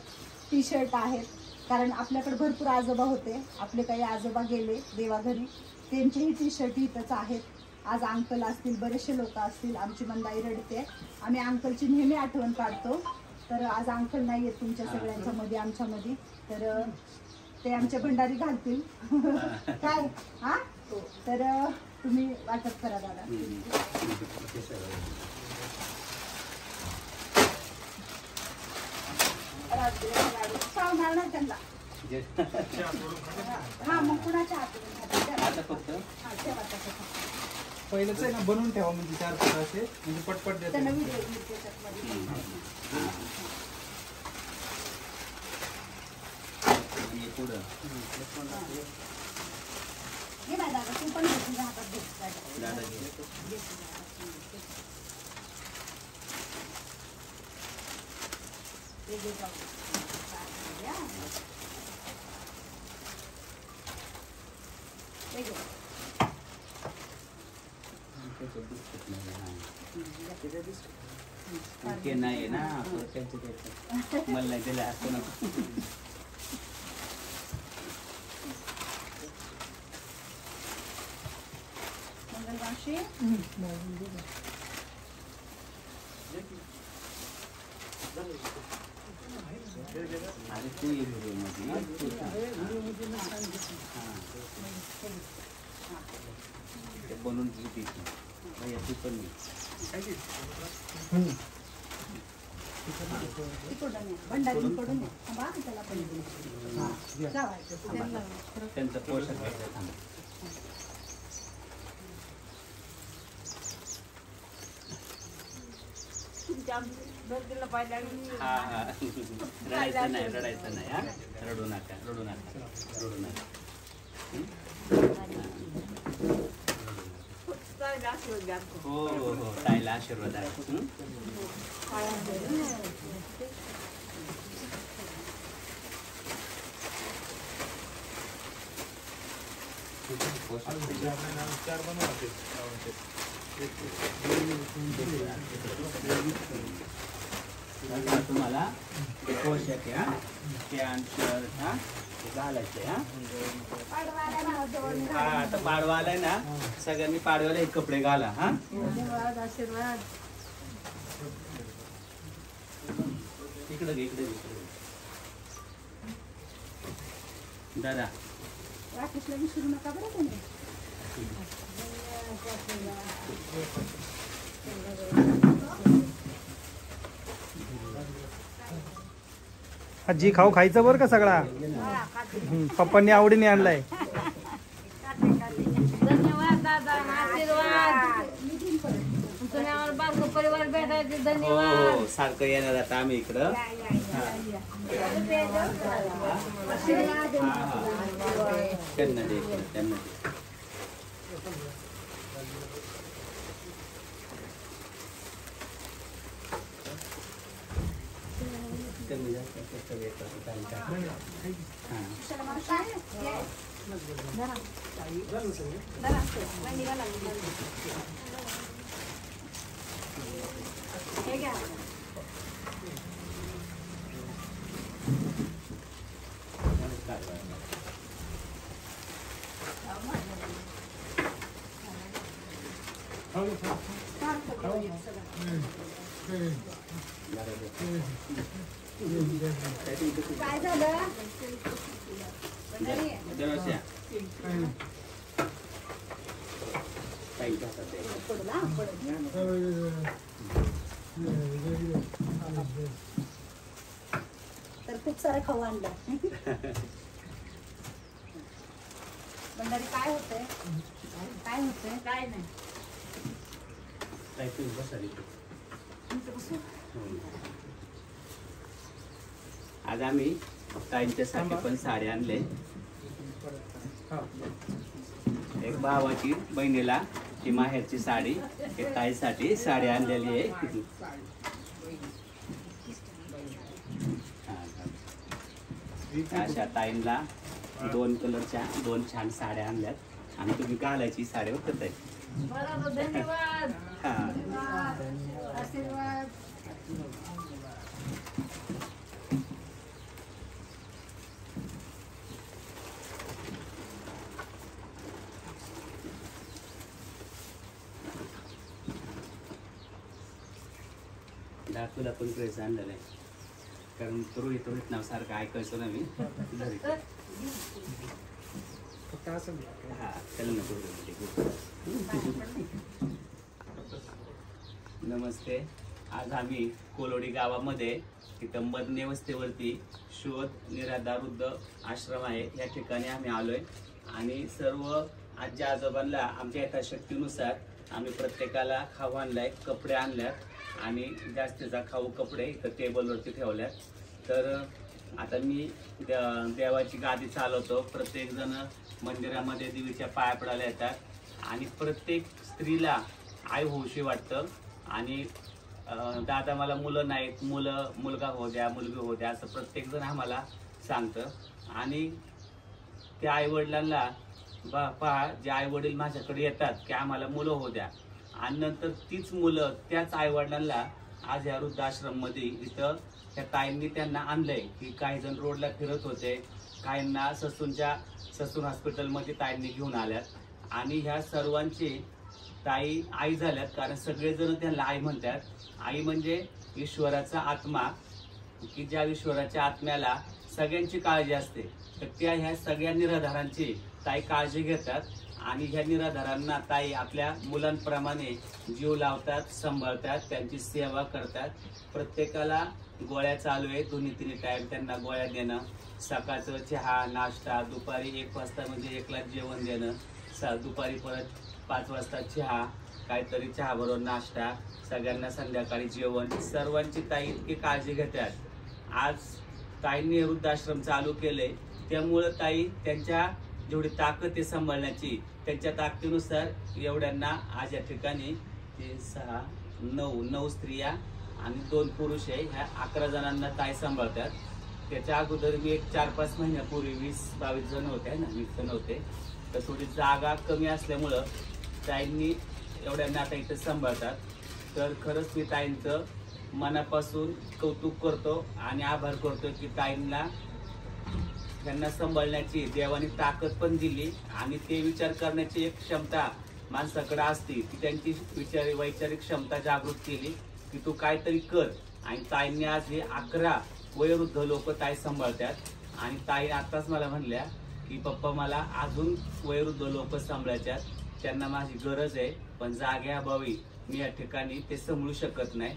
टी-शर्ट आहेत. कारण आपल्याकडे भरपूर आजोबा होते, आपले काही आजोबा गेले देवाघरी, त्यांचेही टी-शर्ट इथंच आहेत. आज अंकल असतील, बरेचसे लोक असतील. आमची मंदाई रडते, आम्ही अंकलची नेहमी आठवण काढतो. तर आज अंकल नाही आहेत तुमच्या सगळ्यांच्या मध्ये, आमच्यामध्ये. तर ते आमच्या भंडारी घालतील काय. हा, तर तुम्ही वाटप करा दादा. पावणार ना त्यांना. हा, मग कुणाच्या हातून पहिलंच आहे ना, बनवून ठेवा म्हणजे 4-5 असे, म्हणजे पटपट देतात. त्यांना व्हिडिओ पुढं घे ना दादा, तू पण घे, तुझ्या हातात घे दादा. ते नाही ना, त्यांचं मला नाही दिलं असं ना. मंगलवाशी अरे तू ये मध्ये बनवून घेते ती पण भंडारीकडून त्याला पण त्यांचं पोषण घ्यायचं थांबा. हा हा, रडायचं नाही, रडायचं नाही. हा, रडू नका, रडू नका, रडू नका. हो हो हो, ताईला आशीर्वाद आहे. तुम्हाला पोशाख आहे पॅन्ट शर्ट घालायचे आता पाडवा आलाय ना सगळ्यांनी पाडव्याला एक कपडे घाला हा. धन्यवाद आशीर्वाद. इकडे दादा राकेशला विसरू नका बरं तुम्ही. आजी खाऊ खायचं बरं का सगळा. पप्पांनी आवडीने आणलाय. धन्यवाद दादा आशीर्वाद. तुमच्या आम्हाला बारकं परिवार भेटायचे धन्यवाद. हो सारखं येणार आता आम्ही इकडं. त्यांना दे त्यांना दे. कमी जास्त काय झालं? तर खूप सारा खाऊ आणला. भंडारी काय होतंय? काय होतंय? काय नाही. आज आम्ही ताईंच्यासाठी पण साडी आणले. एक भावाची बहिणीला ती माहेरची साडी, एक ताईसाठी साडी आणलेली आहे. अशा ताईंना 2 कलरच्या 2 छान साड्या आणल्यात आणि तुम्ही घालायची साडी होत आहे. धन्यवाद हा आशीर्वाद. तुला पण ड्रेस आणलेला आहे कारण रोहित रोहित नाव सारखं ऐकायचो ना मी घरी. हा चल नमस्ते. आज आम्ही कोलोडी गावामध्ये तिथं मदने वस्तीवरती शोध निराधार वृद्ध आश्रम आहे या ठिकाणी आम्ही आलोय आणि सर्व आजी आजोबांना आमच्या यथाशक्तीनुसार आम्ही प्रत्येकाला खाऊ आणलाय, कपडे आणल्यात आणि जास्तीचा खाऊ कपडे इथं टेबलवरती ठेवल्यात. तर आता मी देवाची गादी चालवतो. प्रत्येक जण मंदिरामध्ये देवीच्या पाया पडायला येतात आणि प्रत्येक स्त्रीला आई होऊशी वाटतं आणि दादा मला मुलं नाहीत, मुलगा हो द्या, मुलगी हो द्या असं प्रत्येक जण आम्हाला सांगतं. आणि त्या आईवडिलांना पहा जे आईवडील माझ्याकडे येतात की आम्हाला मुलं हो द्या आणि नंतर तीच मुलं त्याच आईवडिलांना आज या वृद्धाश्रममध्ये इथं त्या ताईंनी त्यांना आणलंय की काही जण रोडला फिरत होते, काहींना ससून हॉस्पिटलमध्ये ताईंनी घेऊन आल्यात आणि ह्या सर्वांची ताई आई झाल्यात कारण सगळेजण त्यांना आई म्हणतात. आई म्हणजे ईश्वराचा आत्मा की ज्या ईश्वराच्या आत्म्याला सगळ्यांची काळजी असते. तर त्या ह्या सगळ्या निराधारांची ताई काळजी घेतात आणि ह्या निराधारांना ताई आपल्या मुलांप्रमाणे जीव लावतात, सांभाळतात, त्यांची सेवा करतात. प्रत्येकाला गोळ्या चालू आहे, 2-3 टाइम त्यांना गोळ्या देणं, सकाळचं चहा नाश्ता, दुपारी 1 वाजता म्हणजे 1ला जेवण देणं, दुपारी परत 5 वाजता चहा, काहीतरी चहा बरोबर नाश्ता, सगळ्यांना संध्याकाळी जेवण. सर्वांची ताई इतकी काळजी घेतात. आज ताईंनी वृद्धाश्रम चालू केले त्यामुळं ताई त्यांच्या जेवढी ताकद आहे सांभाळण्याची त्यांच्या ताकदीनुसार एवढ्यांना आज या ठिकाणी 9 स्त्रिया आणि 2 पुरुष आहे. ह्या 11 जणांना ताई सांभाळतात. त्याच्या अगोदर मी एक 4-5 महिन्यापूर्वी 20-22 जण होते ना, 20 जण होते. तर थोडी जागा कमी असल्यामुळं ताईंनी एवढ्यांना आता इथं सांभाळतात. तर खरंच मी ताईंचं मनापासून कौतुक करतो आणि आभार करतो की ताईंना त्यांना सांभाळण्याची देवाने ताकद पण दिली आणि ते विचार करण्याची एक क्षमता माणसाकडे असते की त्यांची वैचारिक क्षमता जागृत केली की तू काहीतरी कर. आणि ताईंनी आज हे 11 वयोवृद्ध लोक ताई सांभाळतात आणि ताई आताच मला म्हणल्या की पप्पा मला अजून वयोवृद्ध लोक सांभाळायच्यात, त्यांना माझी गरज आहे पण जाग्याअभावी मी या ठिकाणी ते सांभाळू शकत नाही.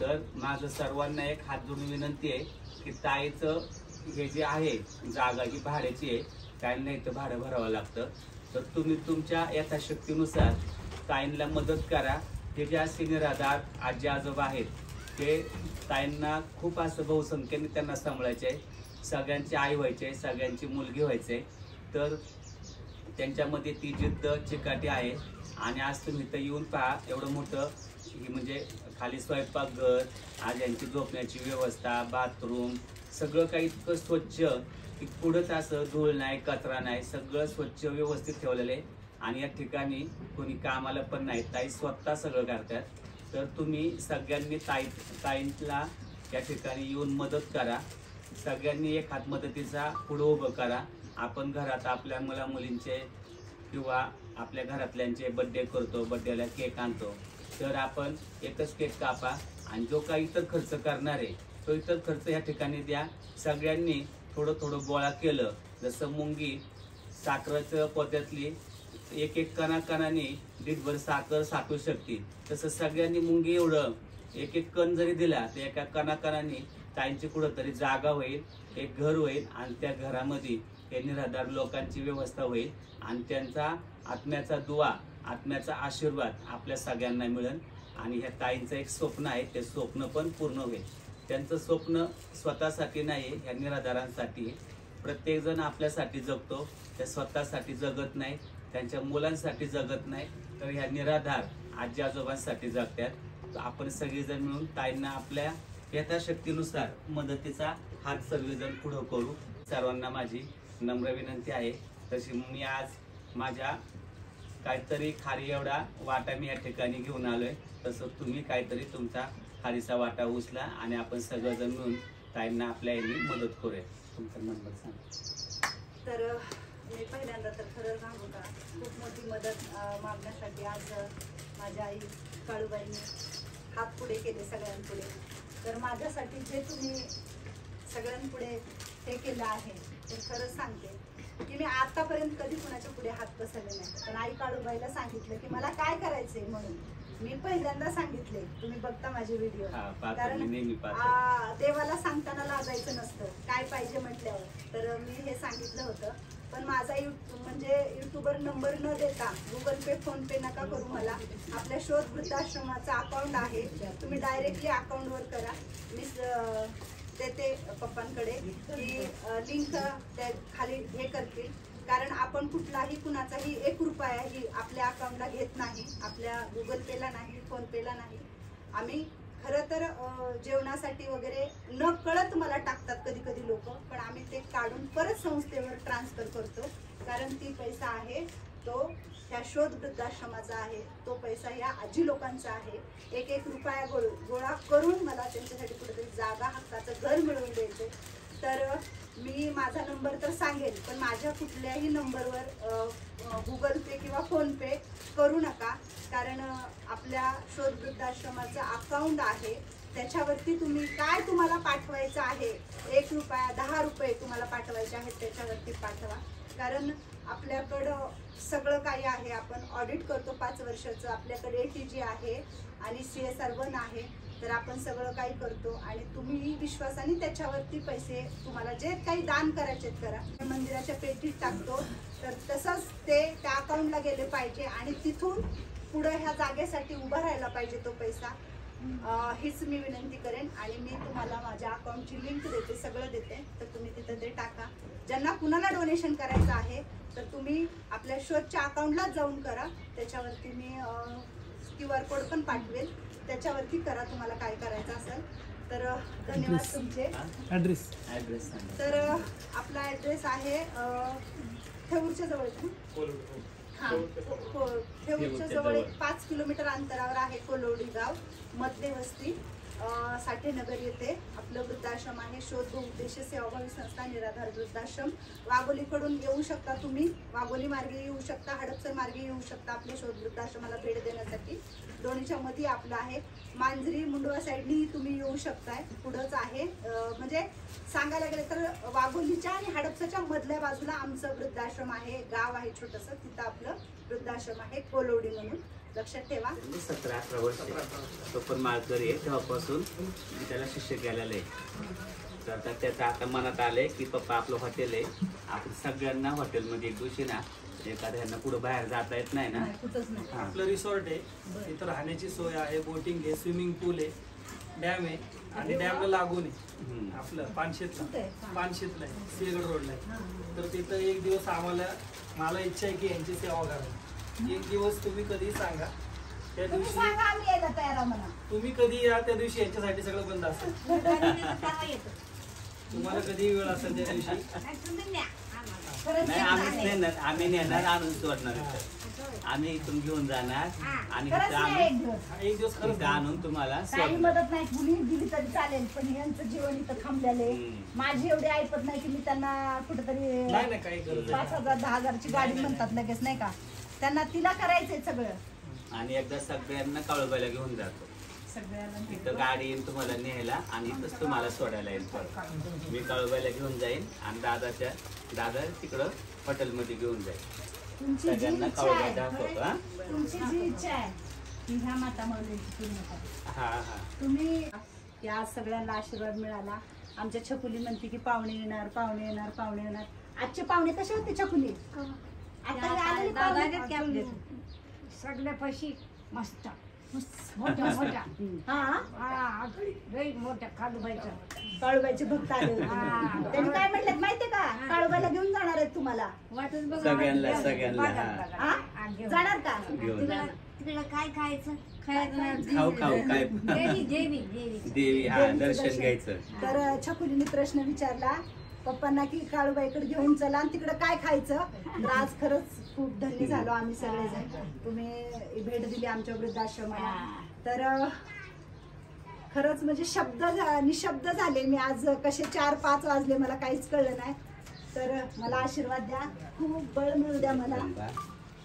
तर माझं सर्वांना एक हात जोडून विनंती आहे की ताईचं हे जे आहे जागा ही भाड्याची आहे, ताईंना इथं भाडं भरावं लागतं. तर तुम्ही तुमच्या यथाशक्तीनुसार ताईंना मदत करा. हे जे असे निराधार आजी आजोबा आहेत ते ताईंना खूप असं बहुसंख्येने त्यांना सांभाळायचे आहे, सगळ्यांची आई व्हायचे, सगळ्यांची मुलगी व्हायचे. तर त्यांच्यामध्ये ती जिद्द चिकाटी आहे. आणि आज तुम्ही इथं येऊन पहा, एवढं मोठं ही म्हणजे खाली स्वयंपाकघर, आज यांची झोपण्याची व्यवस्था, बाथरूम सगळं काही इतकं स्वच्छ की पुढंच असं धूळ नाही, कचरा नाही, सगळं स्वच्छ व्यवस्थित ठेवलेलं आहे. आणि या ठिकाणी कोणी कामाला पण नाही, ताई स्वतः सगळं करतात. तर तुम्ही सगळ्यांनी ताईंला या ठिकाणी येऊन मदत करा. सगळ्यांनी एक हात मदतीचा पुढं उभं करा. आपण घरात आपल्या मुला मुलींचे किंवा आपल्या घरातल्यांचे बड्डे करतो, बड्डेला केक आणतो, तर आपण एकच केक कापा आणि जो काही इतर खर्च करणार आहे तो इतर खर्च या ठिकाणी द्या. सगळ्यांनी थोडं थोडं गोळा केलं, जसं मुंगी साखरेच्या पोत्यातली एक एक कणाकणाने डिगभर साखर साठवू शकते, तसं सगळ्यांनी मुंगी एवढं एक एक कण जरी दिला तर एका कणाकणाने ताईंची कुठंतरी जागा होईल, एक घर होईल आणि त्या घरामध्ये हे निराधार लोकांची व्यवस्था होईल आणि त्यांचा आत्म्याचा दुआ, आत्म्याचा आशीर्वाद आपल्या सगळ्यांना मिळेल. आणि ह्या ताईंचं एक स्वप्न आहे, ते स्वप्न पण पूर्ण होईल. त्यांचं स्वप्न स्वतःसाठी नाही, ह्या निराधारांसाठी. प्रत्येकजण आपल्यासाठी जगतो, त्या स्वतःसाठी जगत नाही, त्यांच्या मुलांसाठी जगत नाही, तर ह्या निराधार आजी आजोबांसाठी जगतात. तर आपण सगळेजण मिळून ताईंना आपल्या यथाशक्तीनुसार मदतीचा हात सर्वजण पुढं करू. सर्वांना माझी नम्र विनंती आहे. तशी मी आज माझ्या काहीतरी खारी एवढा वाटा मी या ठिकाणी घेऊन आलोय, तसं तुम्ही काहीतरी तुमचा खारीचा वाटा उचला आणि आपण सगळेजण मिळून ताईंना आपल्या यांनी मदत करूया. तुमचा नंबर सांगा. तर मी पहिल्यांदा तर खरं सांगू का, खूप मोठी मदत मागण्यासाठी आज माझ्या आई काळूबाईंनी हात पुढे केले सगळ्यांपुढे. तर माझ्यासाठी जे तुम्ही सगळ्यांपुढे हे केलं आहे ते खरंच सांगते की मी आतापर्यंत कधी कुणाच्या पुढे हात पसरले नाही. पण आई काळूबाईला सांगितलं की मला काय करायचंय म्हणून मी पहिल्यांदा सांगितले. तुम्ही बघता माझे व्हिडिओ, कारण देवाला सांगताना लाजायचं नसतं, काय पाहिजे म्हटल्यावर. तर मी हे सांगितलं होतं. पण माझा म्हणजे युट्यूबर नंबर न देता गुगल पे, फोन पे नका करू मला. आपल्या शोध वृद्धाश्रमाचा अकाउंट आहे, तुम्ही डायरेक्टली अकाउंटवर करा. मी देते पप्पांकडे की लिंक त्या खाली हे करतील. कारण आपण कुठलाही कुणाचाही 1 रुपयाही आपल्या अकाउंटला घेत नाही, आपल्या गुगल पेला नाही, फोन पेला नाही. आम्ही खरं तर जेवणासाठी वगैरे न कळत मला टाकतात कधी कधी लोक, पण आम्ही ते काढून परत संस्थेवर ट्रान्सफर करतो. कारण ती पैसा आहे तो त्या शोध वृद्धाश्रमाचा आहे, तो पैसा या आजी लोकांचा आहे. 1 रुपया गोळा करून मला त्यांच्यासाठी कुठेतरी जागा, हक्काचं घर मिळवून द्यायचं. तर मी माझा नंबर तर सांगेल, पण माझ्या कुठल्याही नंबरवर गुगल पे किंवा फोन पे करू नका. कारण आपल्या शोध वृद्धाश्रमाचं अकाउंट आहे, त्याच्यावरती तुम्ही काय तुम्हाला पाठवायचं आहे, 1 रुपया, 10 रुपये तुम्हाला पाठवायचे आहेत त्याच्यावरती पाठवा. कारण आपल्याकडं सगळं काही आहे, आपण ऑडिट करतो 5 वर्षाचं, आपल्याकडे ATG आहे आणि CSR 1 आहे. तर आपण सगळं काही करतो आणि तुम्ही विश्वासाने त्याच्यावरती पैसे तुम्हाला जे काही दान करायचे करा. मंदिराच्या पेटीत टाकतो, तर तसंच ते त्या अकाउंटला गेले पाहिजे आणि तिथून पुढं ह्या जागेसाठी उभा राहायला पाहिजे तो पैसा. हीच मी विनंती करेन. आणि मी तुम्हाला माझ्या अकाउंटची लिंक देते, सगळं देते, तर तुम्ही तिथं ते टाका. ज्यांना कुणाला डोनेशन करायचं आहे तर तुम्ही आपल्या शोधच्या अकाउंटलाच जाऊन करा. त्याच्यावरती मी QR कोड पण पाठवेल, त्याच्यावरती करा तुम्हाला काय करायचं असेल तर. धन्यवाद तुमचे. ॲड्रेस तर आपला ॲड्रेस आहे थेऊरच्या जवळ आहे ना? हा, थेऊरच्या जवळ एक 5 किलोमीटर अंतरावर आहे कोलवडी गाव, मध्य वस्ती, साठेनगर येथे आपलं वृद्धाश्रम आहे. शोध व उद्देश सेवाभावी संस्था निराधार वृद्धाश्रम. वाघोलीकडून येऊ शकता तुम्ही, वाघोली मार्गे येऊ शकता, हडपसर मार्गे येऊ शकता आपल्या शोध वृद्धाश्रमाला भेट देण्यासाठी. दोन्हीच्या मध्ये आपलं आहे. मांजरी मुंडवा साईडनी तुम्ही येऊ शकताय, पुढंच आहे. म्हणजे सांगायला गेलं तर वाघोलीच्या आणि हडपसरच्या मधल्या बाजूला आमचं वृद्धाश्रम आहे, गाव आहे छोटंसं, तिथं आपलं वृद्धाश्रम आहे कोलवडी म्हणून, लक्षात ठेवा. 17-18 वर्ष तो पण माळकरी आहे, तेव्हापासून मी त्याला शिष्य केलेलं आहे. तर त्याचं आता मनात आलंय की पप्पा आपलं हॉटेल आहे, आपण सगळ्यांना हॉटेलमध्ये एक दिवशी ना एखाद्यांना पुढे बाहेर जाता येत नाही ना, आपलं रिसॉर्ट आहे, इथं राहण्याची सोय आहे, बोटिंग आहे, स्विमिंग पूल आहे, डॅम आहे आणि डॅमला लागून आहे आपलं पानशेतला आहे, सिंहगड रोडला आहे. तर तिथं एक दिवस मला इच्छा आहे की यांची सेवा करावी. एक दिवस तुम्ही कधी सांगा, त्या दिवशी तुम्ही कधी या, त्या दिवशी यांच्यासाठी सगळं बंद असेल. तुम्हाला कधी वेळ असेल त्या दिवशी नाही, आम्ही नेणार, आणून सोडणार. आम्ही इथून घेऊन जाणार आणि एक दिवस खरंच आणून तुम्हाला काही मदत नाही कुणी दिली तरी चालेल, पण यांचं जीवन इथं थांबलेले. माझी एवढी ऐपत नाही की मी त्यांना कुठेतरी 5,000 10,000ची गाडी म्हणतात लगेच, नाही का, त्यांना तिला करायचंय सगळं. आणि एकदा सगळ्यांना काळूबाईला घेऊन जातो. इथं गाडी येईल तुम्हाला न्यायला आणि इथंच तुम्हाला सोडायला येईल. मी काळूबाईला घेऊन जाईन आणि दादा तिकडं हॉटेलमध्ये घेऊन जाईल. तुमची जी सगळ्यांना इच्छा काळूबाई आहे, दाखवतो. तुमची जी इच्छा आहे ती ह्या माता माऊलींची पूर्ण करा. हा, तुम्ही या सगळ्यांना आशीर्वाद मिळाला. आमच्या छकुली म्हणते की पाहुणे येणार, पाहुणे येणार, पाहुणे येणार. आजचे पाहुणे कसे होते छकुली? आता आलेले पाहुणे सगळ्या पैशी मस्त मोठ्या मोठ्या मोठ्या काळूबाईचे भक्त आले होते. त्यांनी काय म्हटलं माहितीये का? काळूबाईला घेऊन जाणार आहेत तुम्हाला सगळ्यांना जाणार का? तिकडे काय खायचं? खाऊ काय देवी, हा, दर्शन घ्यायचं. तर छकुलीने प्रश्न विचारला पप्पांना की काळूबाईकडे घेऊन चला आणि तिकडे काय खायचं. तर आज खरंच खूप धन्य झालो आम्ही सगळेजण, तुम्ही भेट दिली आमच्या वृद्धाश्रमाला. तर खरंच म्हणजे निशब्द झाले मी आज. कसे 4-5 वाजले मला काहीच कळलं नाही. तर मला आशीर्वाद द्या, खूप बळ मिळू द्या मला.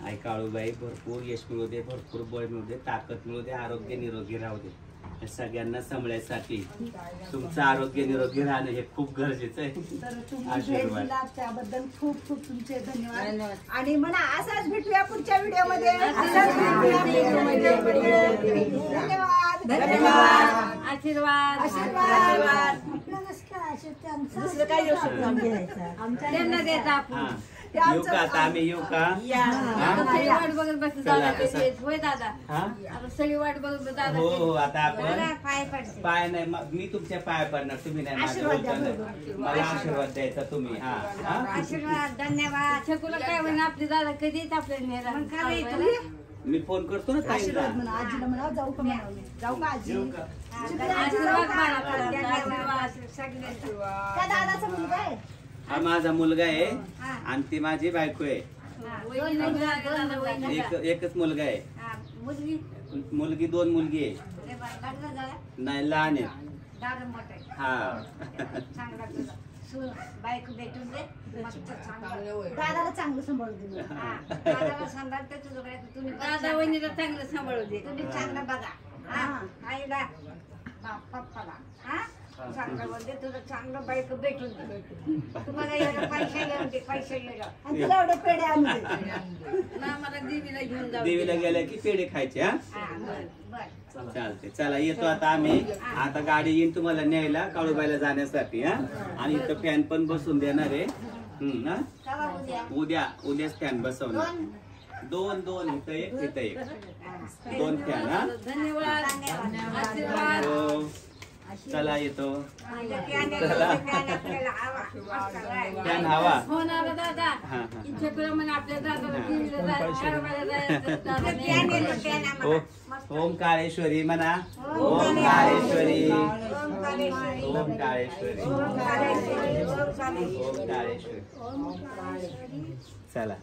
आई काळूबाई भरपूर यश मिळू दे, भरपूर बळ मिळू दे, ताकद मिळू दे, आरोग्य निरोगी राहू दे. सगळ्यांना सांभाळण्यासाठी तुमचं आरोग्य निरोगी राहणं हे खूप गरजेचं आहे. तर तुम्ही भेट दिला त्याबद्दल खूप खूप तुमचे धन्यवाद. आणि मला असाच भेटूया पुढच्या व्हिडिओमध्ये. धन्यवाद, धन्यवाद, आशीर्वाद, आशीर्वाद. दुसरं काय देऊ शकतो त्यांना द्यायचं आपण. येऊ का आता आम्ही? येऊ का? सगळी वाट बघत बसतो दादा. होय दादा, आता सगळी वाट बघत दादा. हो, आता आपण पाय पडते. पाय नाही, मी तुमच्या पाय पडणार, तुम्ही नाही माझ्या बोलताना. मला आशीर्वाद द्यायचा तुम्ही. आशीर्वाद, धन्यवाद. छकुला काय म्हणा आपली दादा कधीच आपल्याला नेला. मग काय मी फोन करतो ना ताईला. आशीर्वाद म्हणा आजीला, म्हणा जाऊ का म्हणा, जाऊ का आजी? आशीर्वाद त्या दादाचा मुलगा आहे. हा माझा मुलगा आहे आणि ती माझी बायको आहे. एकच मुलगा आहे. मुलगी 2 मुलगी आहे. नाही, लहान आहे. हा, बायको भेटून दे मस्त चांगलं. दादाला चांगलं सांभाळू दे. दादाला सांभाळते तुझं बायको. तुम्ही दादा वहिनीला चांगलं सांभाळू दे. तुम्ही चांगलं बघा आईला पप्पाला. चांगलं बोलते तुझं चांगलं बायको भेटून दे. तुम्हाला एवढं पैसे येते, पैसे येणार. आणि तुला एवढे पेढे आणू दे. ना मला देवीला घेऊन जाऊ. देवीला गेल्या की पेढे खायचे. हा, चालते. चला येतो आता आम्ही. आता गाडी येईन तुम्हाला न्यायला काळूबाईला जाण्यासाठी. आणि इथं फॅन पण बसून देणार आहे. उद्याच फॅन बसवणार. 2 इथं एक, इथं एक, 2 फॅन. हा, धन्यवाद, आशीर्वाद. हो, चला येतो. फॅन हवा. फोन आला दादा. इच्छा करा म्हणे आपल्या दादाला टीव्हीला जायचं. हो, ओम काळेश्वरी म्हणा. ओम काळेश्वरी. ओम काळेश्वरी. ओम काळेश्वरी. चला